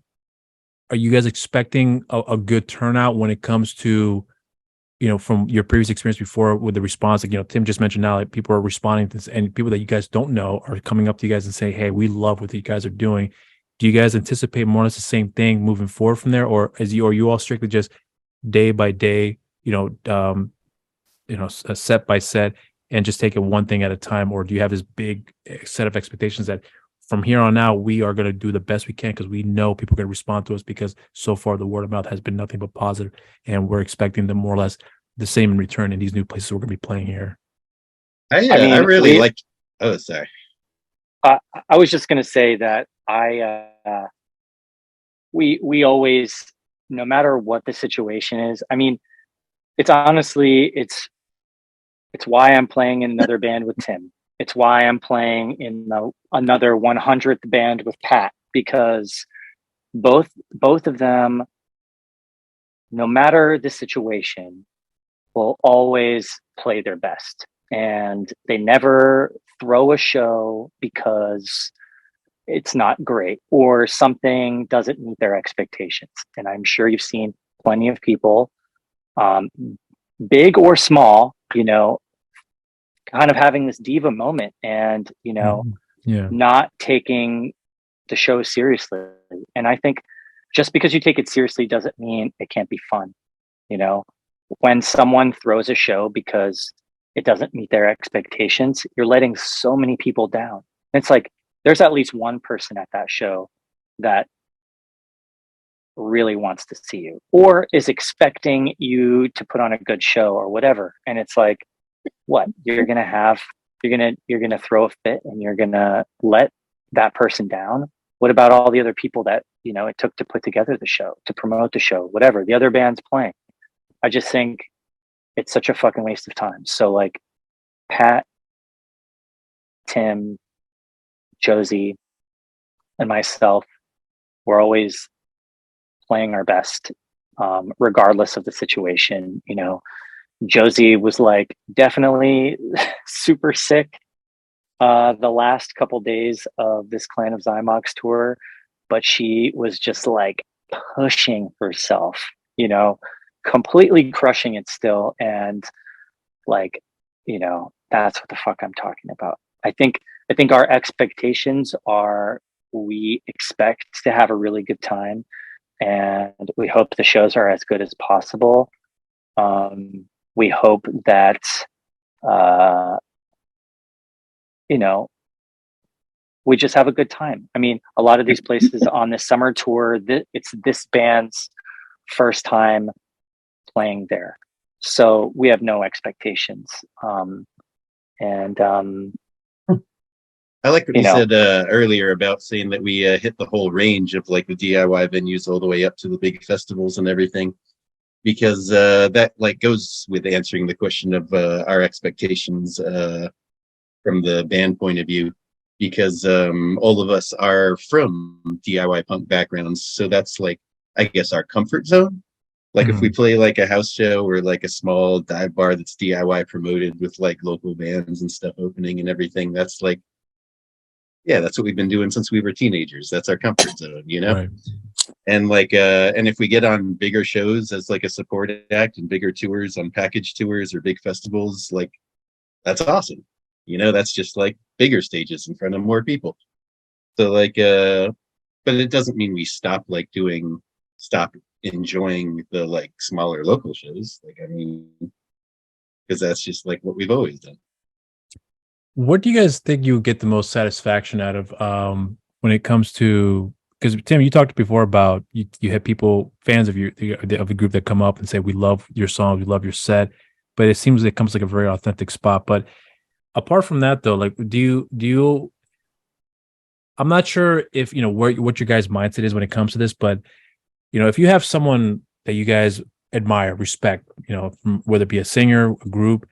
guys expecting a good turnout when it comes to, from your previous experience before with the response? Like, Tim just mentioned now, like people are responding to this, and people that you guys don't know are coming up to you guys and saying, hey, we love what you guys are doing. Do you guys anticipate more or less the same thing moving forward from there? Or are you all strictly just day by day, set by set, and just take it one thing at a time? Or do you have this big set of expectations that from here on out, we are going to do the best we can because we know people are going to respond to us because so far the word of mouth has been nothing but positive, and we're expecting them more or less the same in return in these new places we're going to be playing here.
I mean,
I really like. Oh, sorry.
I was just going to say that we always, no matter what the situation is. I mean, it's honestly it's why I'm playing in another band with Tim. It's why I'm playing in another 100th band with Pat, because both of them, no matter the situation, will always play their best. And they never throw a show because it's not great or something doesn't meet their expectations. And I'm sure you've seen plenty of people, big or small, kind of having this diva moment and, not taking the show seriously. And I think just because you take it seriously doesn't mean it can't be fun. When someone throws a show because it doesn't meet their expectations, you're letting so many people down. It's like, there's at least one person at that show that really wants to see you or is expecting you to put on a good show or whatever. And it's like, what you're going to throw a fit and you're going to let that person down. What about all the other people that, it took to put together the show, to promote the show, whatever the other band's playing? I just think it's such a fucking waste of time. So like Pat, Tim, Josie, and myself, we're always playing our best, regardless of the situation. Josie was like definitely super sick the last couple days of this Clan of Zymox tour, but she was just like pushing herself, completely crushing it still. And like, that's what the fuck I'm talking about. I think our expectations are, we expect to have a really good time and we hope the shows are as good as possible. We hope that, we just have a good time. I mean, a lot of these places on this summer tour, it's this band's first time playing there. So we have no expectations.
I like what you said earlier about saying that we hit the whole range of like the DIY venues all the way up to the big festivals and everything, because that like goes with answering the question of our expectations from the band point of view, because all of us are from DIY punk backgrounds. So that's like, I guess, our comfort zone. Like if we play like a house show or like a small dive bar that's DIY promoted with like local bands and stuff opening and everything, that's like, yeah, that's what we've been doing since we were teenagers. That's our comfort zone, Right. And like, and if we get on bigger shows as like a support act and bigger tours on package tours or big festivals, like that's awesome. That's just like bigger stages in front of more people. So like, but it doesn't mean we stop enjoying the like smaller local shows. Like, I mean, because that's just like what we've always done.
What do you guys think you get the most satisfaction out of when it comes to, because Tim, you talked before about you had people, fans of the group that come up and say, we love your songs, we love your set, but it seems it comes like a very authentic spot. But apart from that though, like do you I'm not sure if what your guys' mindset is when it comes to this, but if you have someone that you guys admire, respect, whether it be a singer, a group,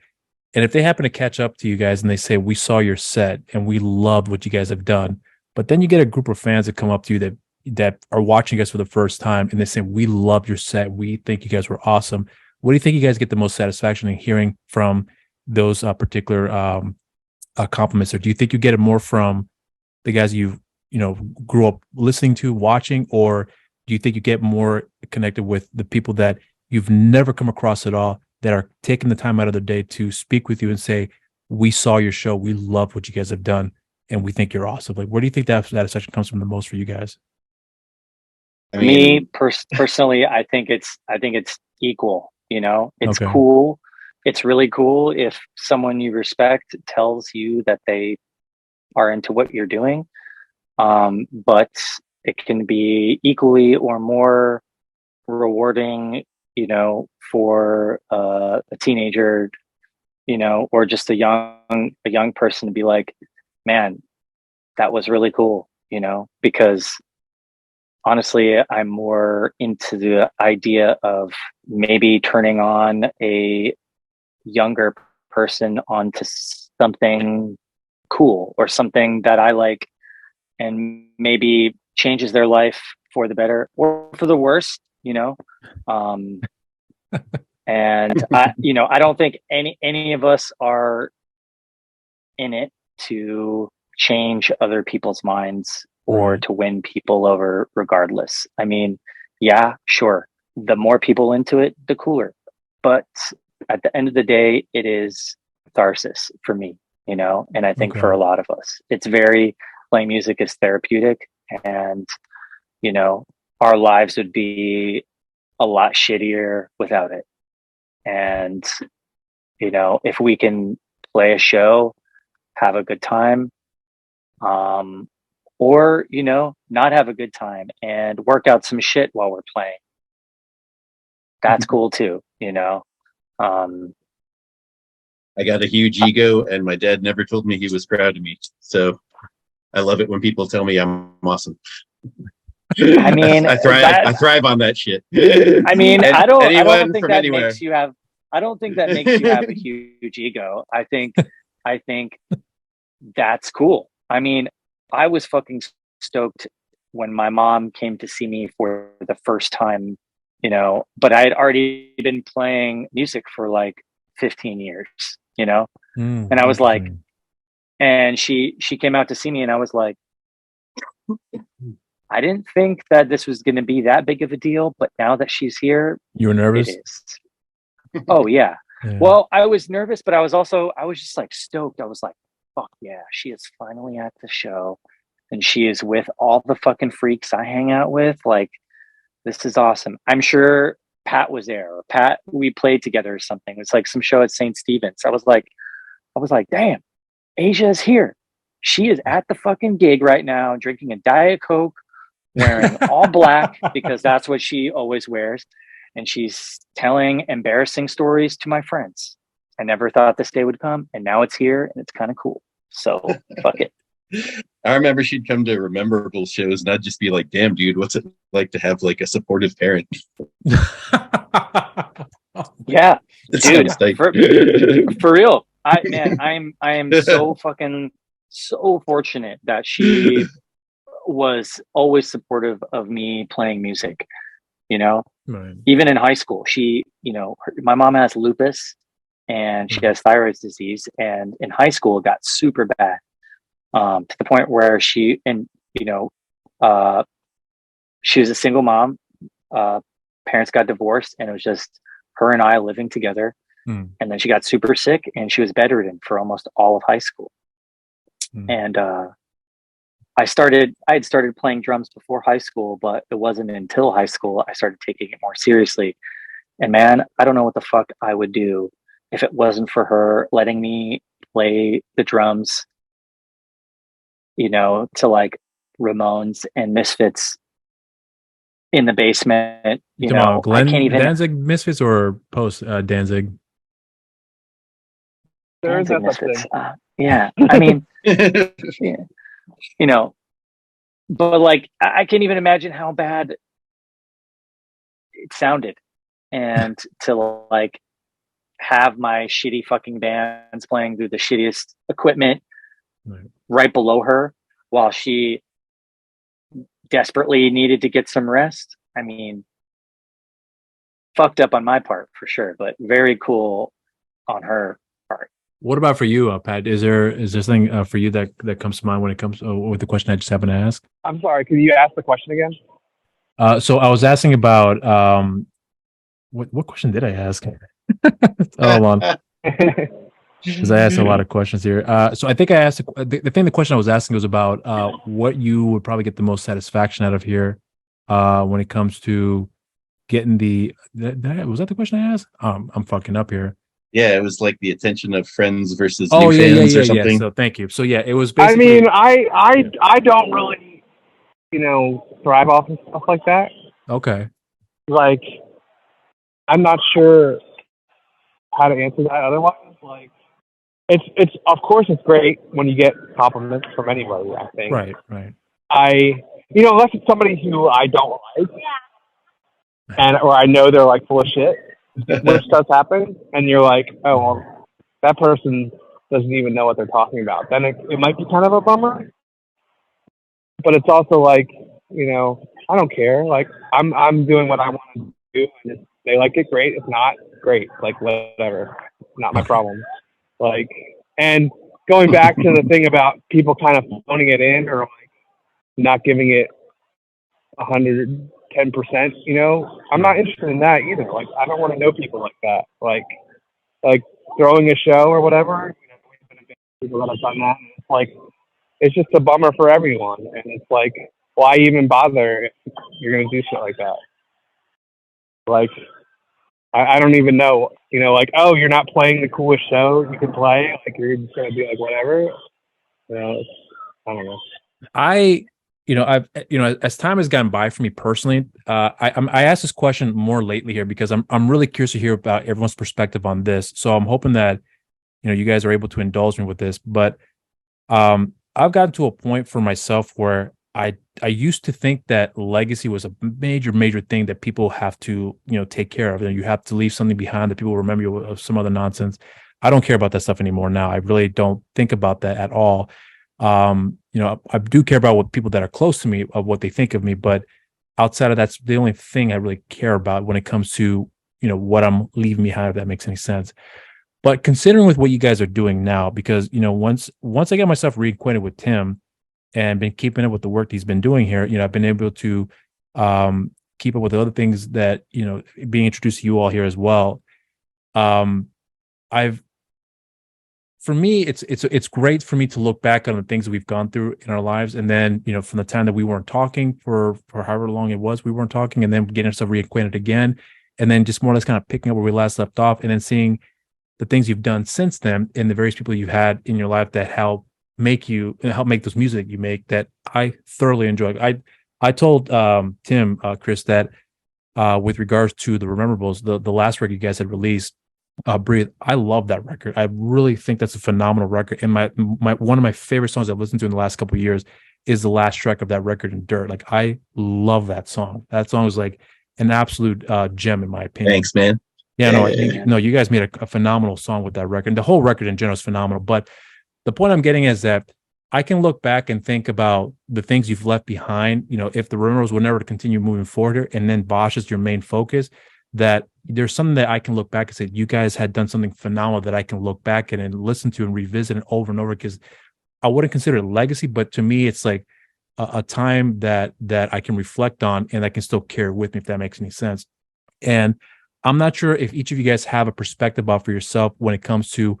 and if they happen to catch up to you guys and they say, we saw your set and we loved what you guys have done, but then you get a group of fans that come up to you that are watching you guys for the first time and they say, we love your set, we think you guys were awesome. What do you think you guys get the most satisfaction in hearing from those particular compliments? Or do you think you get it more from the guys you grew up listening to, watching, or do you think you get more connected with the people that you've never come across at all, that are taking the time out of their day to speak with you and say, we saw your show, we love what you guys have done, and we think you're awesome? Like, where do you think that satisfaction comes from the most for you guys?
I mean, personally, I think it's equal. It's
Okay.
cool. It's really cool if someone you respect tells you that they are into what you're doing. but it can be equally or more rewarding, for a teenager, or just a young person to be like, man, that was really cool, because honestly, I'm more into the idea of maybe turning on a younger person onto something cool or something that I like, and maybe changes their life for the better or for the worse, and I don't think any of us are in it to change other people's minds or to win people over regardless. I mean, yeah, sure. The more people into it, the cooler. But at the end of the day, it is catharsis for me, and I think for a lot of us, it's playing music is therapeutic, and, our lives would be a lot shittier without it. And, if we can play a show, have a good time, or, not have a good time and work out some shit while we're playing, that's cool too,
I got a huge ego, and my dad never told me he was proud of me. So I love it when people tell me I'm awesome.
I mean,
I thrive on that shit.
I mean, I don't think that
anywhere.
makes you have. I don't think that makes you have a huge ego. I think that's cool. I mean, I was fucking stoked when my mom came to see me for the first time, but I had already been playing music for like 15 years, and I was like, and she came out to see me, and I was like, I didn't think that this was going to be that big of a deal, but now that she's here,
you were nervous?
It is. Oh yeah. Well, I was nervous, but I was just like stoked. I was like, fuck yeah, she is finally at the show, and she is with all the fucking freaks I hang out with. Like, this is awesome. I'm sure Pat was there, or Pat, we played together or something. It's like some show at St. Stephen's. I was like, damn, Asia is here. She is at the fucking gig right now, drinking a Diet Coke, wearing all black because that's what she always wears. And she's telling embarrassing stories to my friends. I never thought this day would come, and now it's here, and it's kind of cool. So fuck it.
I remember she'd come to Rememberable shows, and I'd just be like, damn, dude, what's it like to have like a supportive parent?
Yeah, dude, for real. I am so fucking so fortunate that she was always supportive of me playing music,
Right.
Even in high school. She, my mom has lupus, and she has thyroid disease, and in high school it got super bad, to the point where she was a single mom, parents got divorced, and it was just her and I living together. And then she got super sick, and she was bedridden for almost all of high school. And I had started playing drums before high school, but it wasn't until high school I started taking it more seriously. And man, I don't know what the fuck I would do if it wasn't for her letting me play the drums, to like Ramones and Misfits in the basement.
Glenn,
I can't even.
Danzig Misfits or post Danzig?
Danzig Misfits. Yeah, I mean, yeah. But like, I can't even imagine how bad it sounded, and to like have my shitty fucking bands playing through the shittiest equipment right below her while she desperately needed to get some rest. I mean, fucked up on my part for sure, but very cool on her part.
What about for you, Pat? Is there something for you that comes to mind when it comes with the question I just happened to ask?
I'm sorry. Could you ask the question again?
So I was asking about what question did I ask? Hold on, because I asked a lot of questions here. So I think I asked the question I was asking was about what you would probably get the most satisfaction out of here when it comes to getting was that the question I asked? I'm fucking up here.
Yeah, it was like the attention of friends versus new fans or something.
So thank you. So yeah, it was basically.
I mean, I don't really thrive off of stuff like that.
Okay.
Like, I'm not sure how to answer that otherwise. Like, it's of course it's great when you get compliments from anybody, I think.
Right.
Unless it's somebody who I don't like, or I know they're like full of shit, which does happen, and you're like, oh, well, that person doesn't even know what they're talking about. Then it might be kind of a bummer, but it's also like, I don't care. Like, I'm doing what I want to do, and if they like it, great. If not, great. Like, whatever, not my problem. Like, and going back to the thing about people kind of phoning it in or like not giving it 110%, I'm not interested in that either. Like, I don't want to know people like that. Like throwing a show or whatever. People that have done that. And it's like, it's just a bummer for everyone. And it's like, why even bother if you're going to do shit like that? Like, I don't even know, like, oh, you're not playing the coolest show you can play. Like, you're just going to be like, whatever. I don't know.
As time has gone by for me personally, I asked this question more lately here because I'm really curious to hear about everyone's perspective on this. So I'm hoping that, you guys are able to indulge me with this, but I've gotten to a point for myself where I used to think that legacy was a major thing that people have to, take care of. And you have to leave something behind that people remember you of some other nonsense. I don't care about that stuff anymore now. I really don't think about that at all. I do care about what people that are close to me, of what they think of me, but outside of that's the only thing I really care about when it comes to, what I'm leaving behind, if that makes any sense. But considering with what you guys are doing now, because, once I get myself reacquainted with Tim and been keeping up with the work he's been doing here, I've been able to keep up with the other things that, being introduced to you all here as well. For me, it's great for me to look back on the things that we've gone through in our lives, and then from the time that we weren't talking for however long it was we weren't talking, and then getting ourselves reacquainted again, and then just more or less kind of picking up where we last left off, and then seeing the things you've done since then, and the various people you've had in your life that help make those music you make that I thoroughly enjoy. I told Tim, Chris, that with regards to the Rememberables, the last record you guys had released, Breathe, I love that record. I really think that's a phenomenal record. And my one of my favorite songs I've listened to in the last couple of years is the last track of that record, In Dirt. Like, I love that song. That song is like an absolute gem in my opinion.
Thanks, man.
Yeah, you guys made a phenomenal song with that record. And the whole record in general is phenomenal. But the point I'm getting is that I can look back and think about the things you've left behind. If the Rememberables were never to continue moving forward here, and then Vosh is your main focus, that there's something that I can look back and say, you guys had done something phenomenal that I can look back and listen to and revisit it over and over, because I wouldn't consider it a legacy, but to me, it's like a time that I can reflect on and I can still carry with me, if that makes any sense. And I'm not sure if each of you guys have a perspective about for yourself when it comes to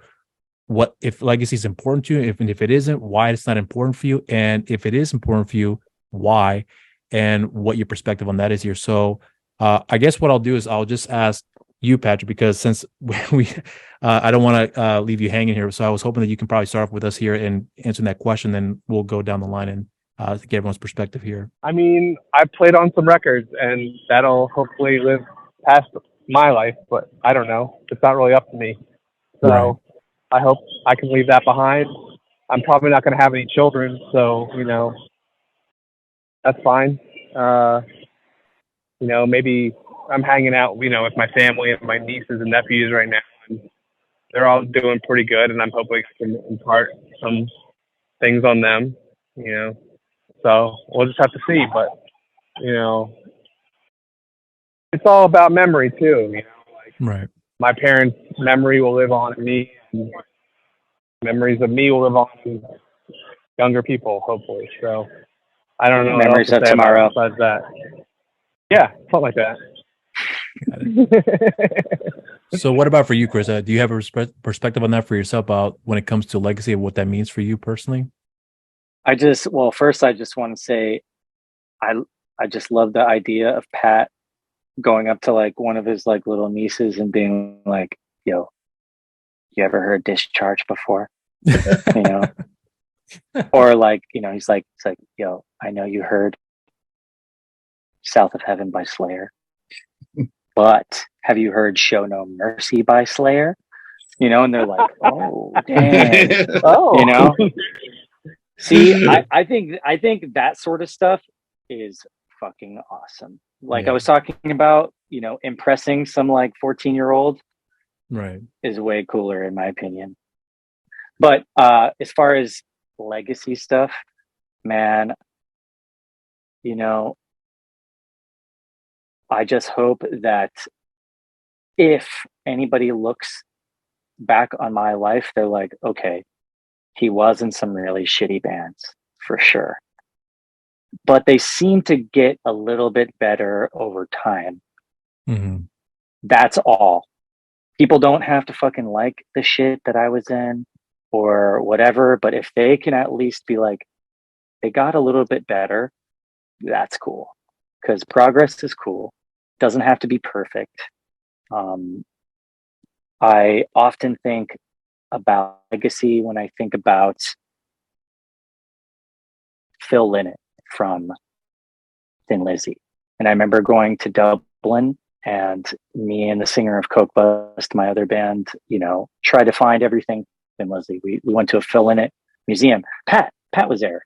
what, if legacy is important to you, if it isn't, why it's not important for you, and if it is important for you, why, and what your perspective on that is here. So I guess what I'll do is I'll just ask you, Patrick, because since I don't want to leave you hanging here. So I was hoping that you can probably start off with us here and answering that question. Then we'll go down the line and get everyone's perspective here.
I mean, I played on some records, and that'll hopefully live past my life, but I don't know. It's not really up to me. So right. I hope I can leave that behind. I'm probably not going to have any children, so, that's fine. Maybe I'm hanging out, with my family and my nieces and nephews right now, and they're all doing pretty good, and I'm hoping I can impart some things on them, So we'll just have to see, but, it's all about memory too,
right.
My parents' memory will live on in me, and memories of me will live on in younger people, hopefully. So I don't know.
Memories of tomorrow.
Besides that. Yeah, something like that.
So what about for you, Chris? Do you have a perspective on that for yourself about when it comes to legacy and what that means for you personally?
First I just want to say I just love the idea of Pat going up to like one of his like little nieces and being like, yo, you ever heard Discharge before? Or like, he's like, yo, I know you heard South of Heaven by Slayer. But have you heard Show No Mercy by Slayer? You know, and they're like, oh, dang.
Oh,
You know? See, I think that sort of stuff is fucking awesome. Like I was talking about, you know, impressing some like 14-year-old
Right.
is way cooler in my opinion. But as far as legacy stuff, man, you know, I just hope that if anybody looks back on my life, they're like, okay, he was in some really shitty bands for sure. But they seem to get a little bit better over time.
Mm-hmm.
That's all. People don't have to fucking like the shit that I was in or whatever, but if they can at least be like, they got a little bit better, that's cool. Because progress is cool. Doesn't have to be perfect. I often think about legacy when I think about Phil Lynott from Thin Lizzy. And I remember going to Dublin, and me and the singer of Coke Bust, my other band, you know, tried to find everything Thin Lizzy. We went to a Phil Lynott museum. Pat was there,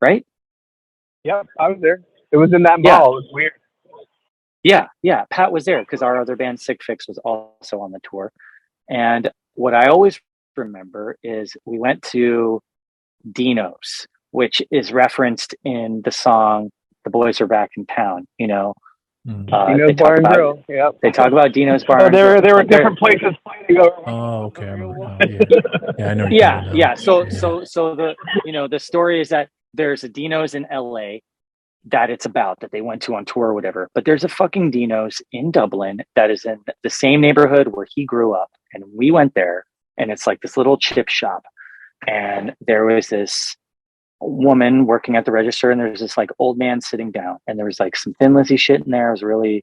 right?
yep, I was there. It was in that mall.
Yeah.
It was weird.
Yeah, Pat was there because our other band, Sick Fix, was also on the tour. And what I always remember is we went to Dino's, which is referenced in the song "The Boys Are Back in Town." You know,
Dino's Bar and Grill. Yep.
They talk about Dino's Bar.
Oh,
and
there
Grill.
were different places fighting over.
Oh, okay. I remember now. Yeah, I know.
Yeah. So the the story is that there's a Dino's in LA that it's about that they went to on tour or whatever. But there's a fucking Dino's in Dublin that is in the same neighborhood where he grew up, and we went there, and it's like this little chip shop, and there was this woman working at the register, and there's this like old man sitting down, and there was like some Thin Lizzy shit in there. It was really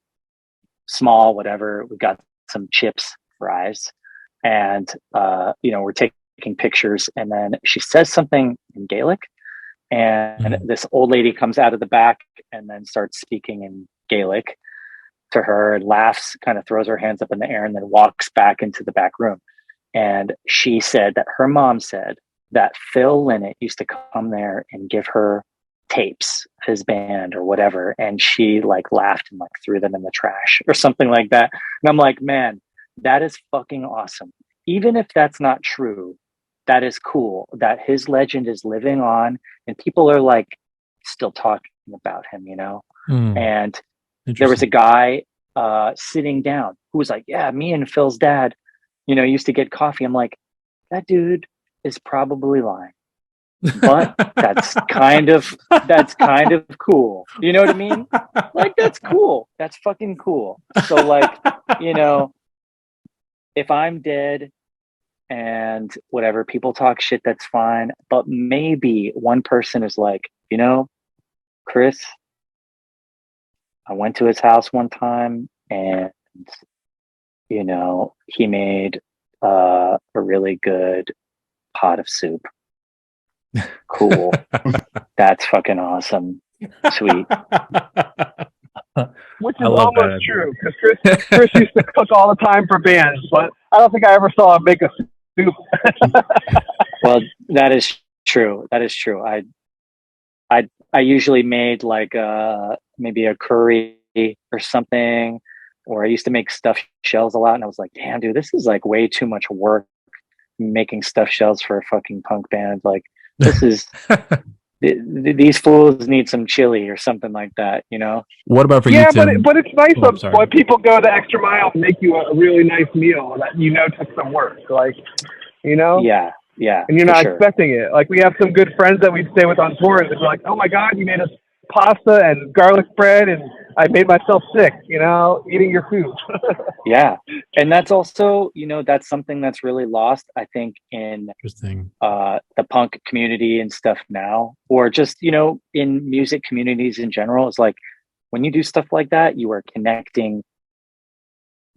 small, whatever. We got some chips, fries, and we're taking pictures, and then she says something in Gaelic, and this old lady comes out of the back and then starts speaking in Gaelic to her and laughs, kind of throws her hands up in the air, and then walks back into the back room. And she said that her mom said that Phil Lynott used to come there and give her tapes of his band or whatever, and she like laughed and like threw them in the trash or something like that. And I'm like, man, that is fucking awesome. Even if that's not true, that is cool that his legend is living on and people are like still talking about him, you know. And there was a guy sitting down who was like, yeah, me and Phil's dad, you know, used to get coffee. I'm like, that dude is probably lying, but that's kind of cool. You know what I mean? Like, that's cool. That's fucking cool. So like, you know, if I'm dead and whatever, people talk shit, that's fine. But maybe one person is like, you know, Chris, I went to his house one time and, you know, he made a really good pot of soup. Cool. That's fucking awesome. Sweet.
Which is almost true, because Chris used to cook all the time for bands, but I don't think I ever saw him make a soup.
Well, that is true. That is true. I usually made like maybe a curry or something, or I used to make stuffed shells a lot, and I was like, damn, dude, this is like way too much work making stuffed shells for a fucking punk band. Like, this is these fools need some chili or something like that, you know?
What about for you, Tim?
but it's nice when people go the extra mile and make you a really nice meal that you know took some work, like, you know?
Yeah.
And you're not expecting it. Like, we have some good friends that we stay with on tour, and they're like, oh my God, you made us pasta and garlic bread, and I made myself sick, you know, eating your food.
Yeah. And that's also, you know, that's something that's really lost, I think, in the punk community and stuff now, or just, you know, in music communities in general. It's like, when you do stuff like that, you are connecting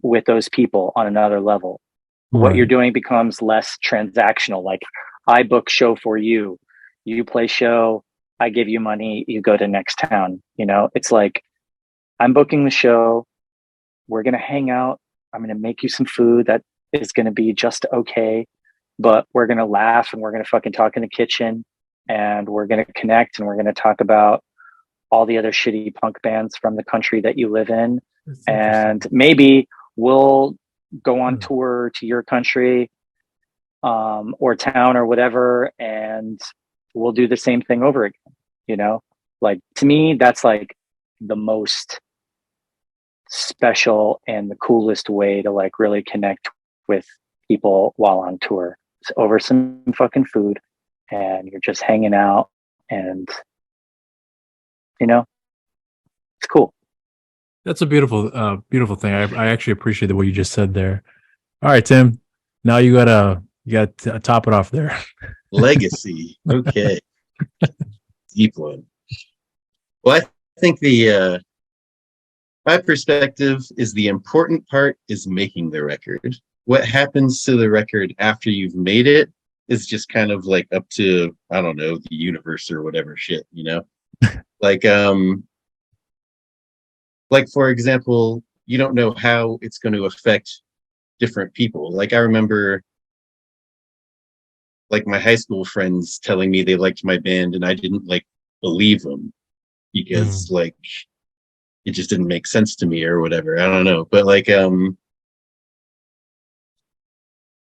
with those people on another level. Right. What you're doing becomes less transactional. Like, I book show for you, you play show, I give you money, you go to next town. You know, it's like, I'm booking the show. We're going to hang out. I'm going to make you some food that is going to be just okay, but we're going to laugh and we're going to fucking talk in the kitchen and we're going to connect and we're going to talk about all the other shitty punk bands from the country that you live in. And maybe we'll go on tour to your country or town or whatever, and we'll do the same thing over again. You know, like to me, that's like the most special and the coolest way to like really connect with people while on tour. It's over some fucking food and you're just hanging out and, you know, it's cool.
That's a beautiful, beautiful thing. I actually appreciate what you just said there. All right, Tim. Now you gotta top it off there.
Legacy. Okay. Deep one. Well, I think my perspective is the important part is making the record. What happens to the record after you've made it is just kind of like up to, I don't know, the universe or whatever shit, you know? Like for example, you don't know how it's going to affect different people. Like I remember like my high school friends telling me they liked my band and I didn't like believe them because like it just didn't make sense to me or whatever. I don't know. But like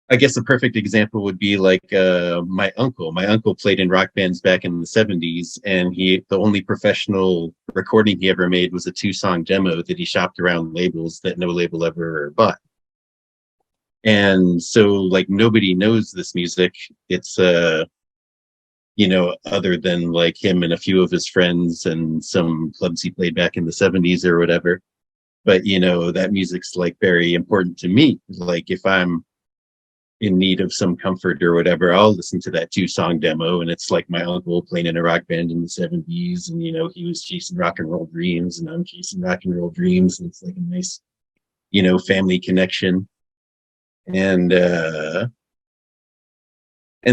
I guess a perfect example would be like my uncle. My uncle played in rock bands back in the 70s, and the only professional recording he ever made was a 2-song demo that he shopped around labels that no label ever bought. And so like nobody knows this music. It's you know, other than like him and a few of his friends and some clubs he played back in the 70s or whatever. But you know, that music's like very important to me. Like if I'm in need of some comfort or whatever, I'll listen to that 2-song demo, and it's like my uncle playing in a rock band in the 70s, and you know, he was chasing rock and roll dreams and I'm chasing rock and roll dreams, and it's like a nice, you know, family connection. And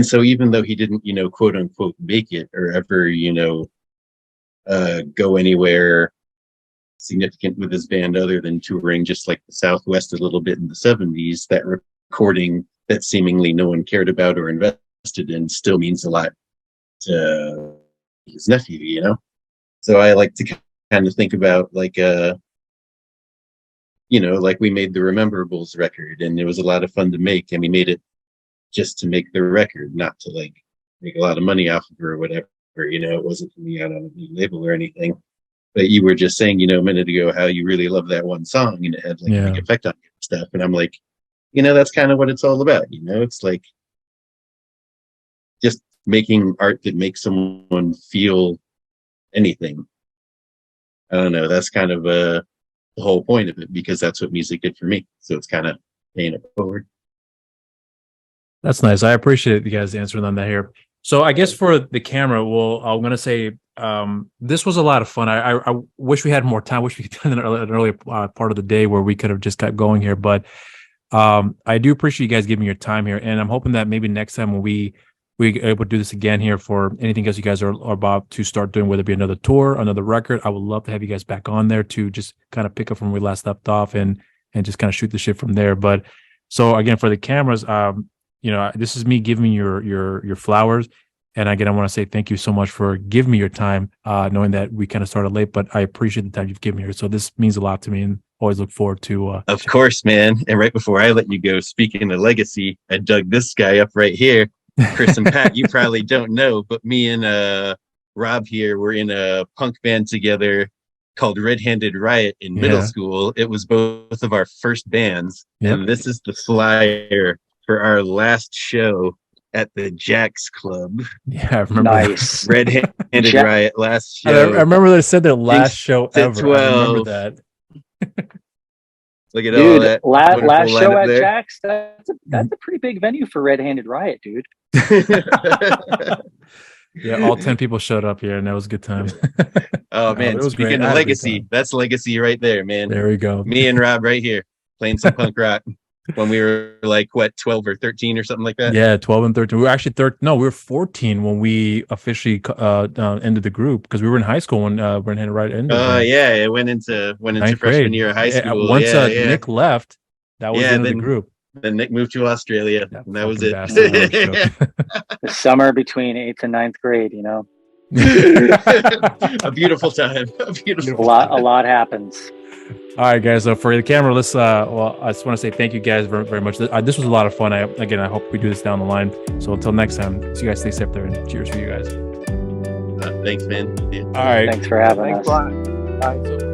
so even though he didn't, you know, quote unquote make it or ever, you know, go anywhere significant with his band other than touring just like the Southwest a little bit in the 70s, that recording that seemingly no one cared about or invested in still means a lot to his nephew, you know? So I like to kind of think about like, you know, like we made the Rememberables record and it was a lot of fun to make, and we made it just to make the record, not to like make a lot of money off of it or whatever, you know. It wasn't for me on a new label or anything. But you were just saying, you know, a minute ago how you really love that one song and it had like a big effect on you and stuff. And I'm like, you know, that's kind of what it's all about. You know, it's like just making art that makes someone feel anything. I don't know. That's kind of the whole point of it, because that's what music did for me. So it's kind of paying it forward.
That's nice. I appreciate you guys answering on that here. So I guess for the camera, well, I'm going to say this was a lot of fun. I wish we had more time. Wish we could do an earlier part of the day where we could have just kept going here. But I do appreciate you guys giving your time here. And I'm hoping that maybe next time when we able to do this again here for anything else you guys are about to start doing, whether it be another tour, another record, I would love to have you guys back on there to just kind of pick up from where we last left off and just kind of shoot the shit from there. But so again, for the cameras, you know, this is me giving your flowers. And again, I want to say thank you so much for giving me your time, knowing that we kind of started late, but I appreciate the time you've given me here. So this means a lot to me and always look forward to.
Of course, man. And right before I let you go, speaking of legacy, I dug this guy up right here. Chris and Pat, you probably don't know, but me and Rob here were in a punk band together called Red Handed Riot in middle school. It was both of our first bands. Yep. And this is the flyer for our last show at the Jack's Club.
Yeah, I remember.
Nice.
Red Handed Riot last show.
I remember they said their last show ever.
12.
I remember that.
Look at
dude,
all that.
Last show at
there.
Jack's. That's a pretty big venue for Red Handed Riot, dude.
Yeah, all 10 people showed up here, and that was a good time.
Oh man, speaking of legacy, that's legacy right there, man.
There we go.
Me and Rob right here playing some punk rock. when we were like, what, 12 or 13 or something like that?
Yeah, 12 and 13. We were actually 13. No, we were 14 when we officially ended the group, because we were in high school when Red Handed Riot ended.
Yeah, it went into
Ninth
freshman
grade.
year of high school.
Once Nick left, that was the end of the
then-
group.
Then Nick moved to Australia,
That
and that was
fucking
it.
bastard.
The summer between 8th and 9th grade, you know,
A beautiful time. A beautiful
a lot happens.
All right, guys. So for the camera, let's. Well, I just want to say thank you guys very, very much. This was a lot of fun. I hope we do this down the line. So until next time, so you guys stay safe there, and cheers for you guys.
Thanks, man. Yeah.
All right.
Thanks for having
Thanks
us.
a lot. Bye.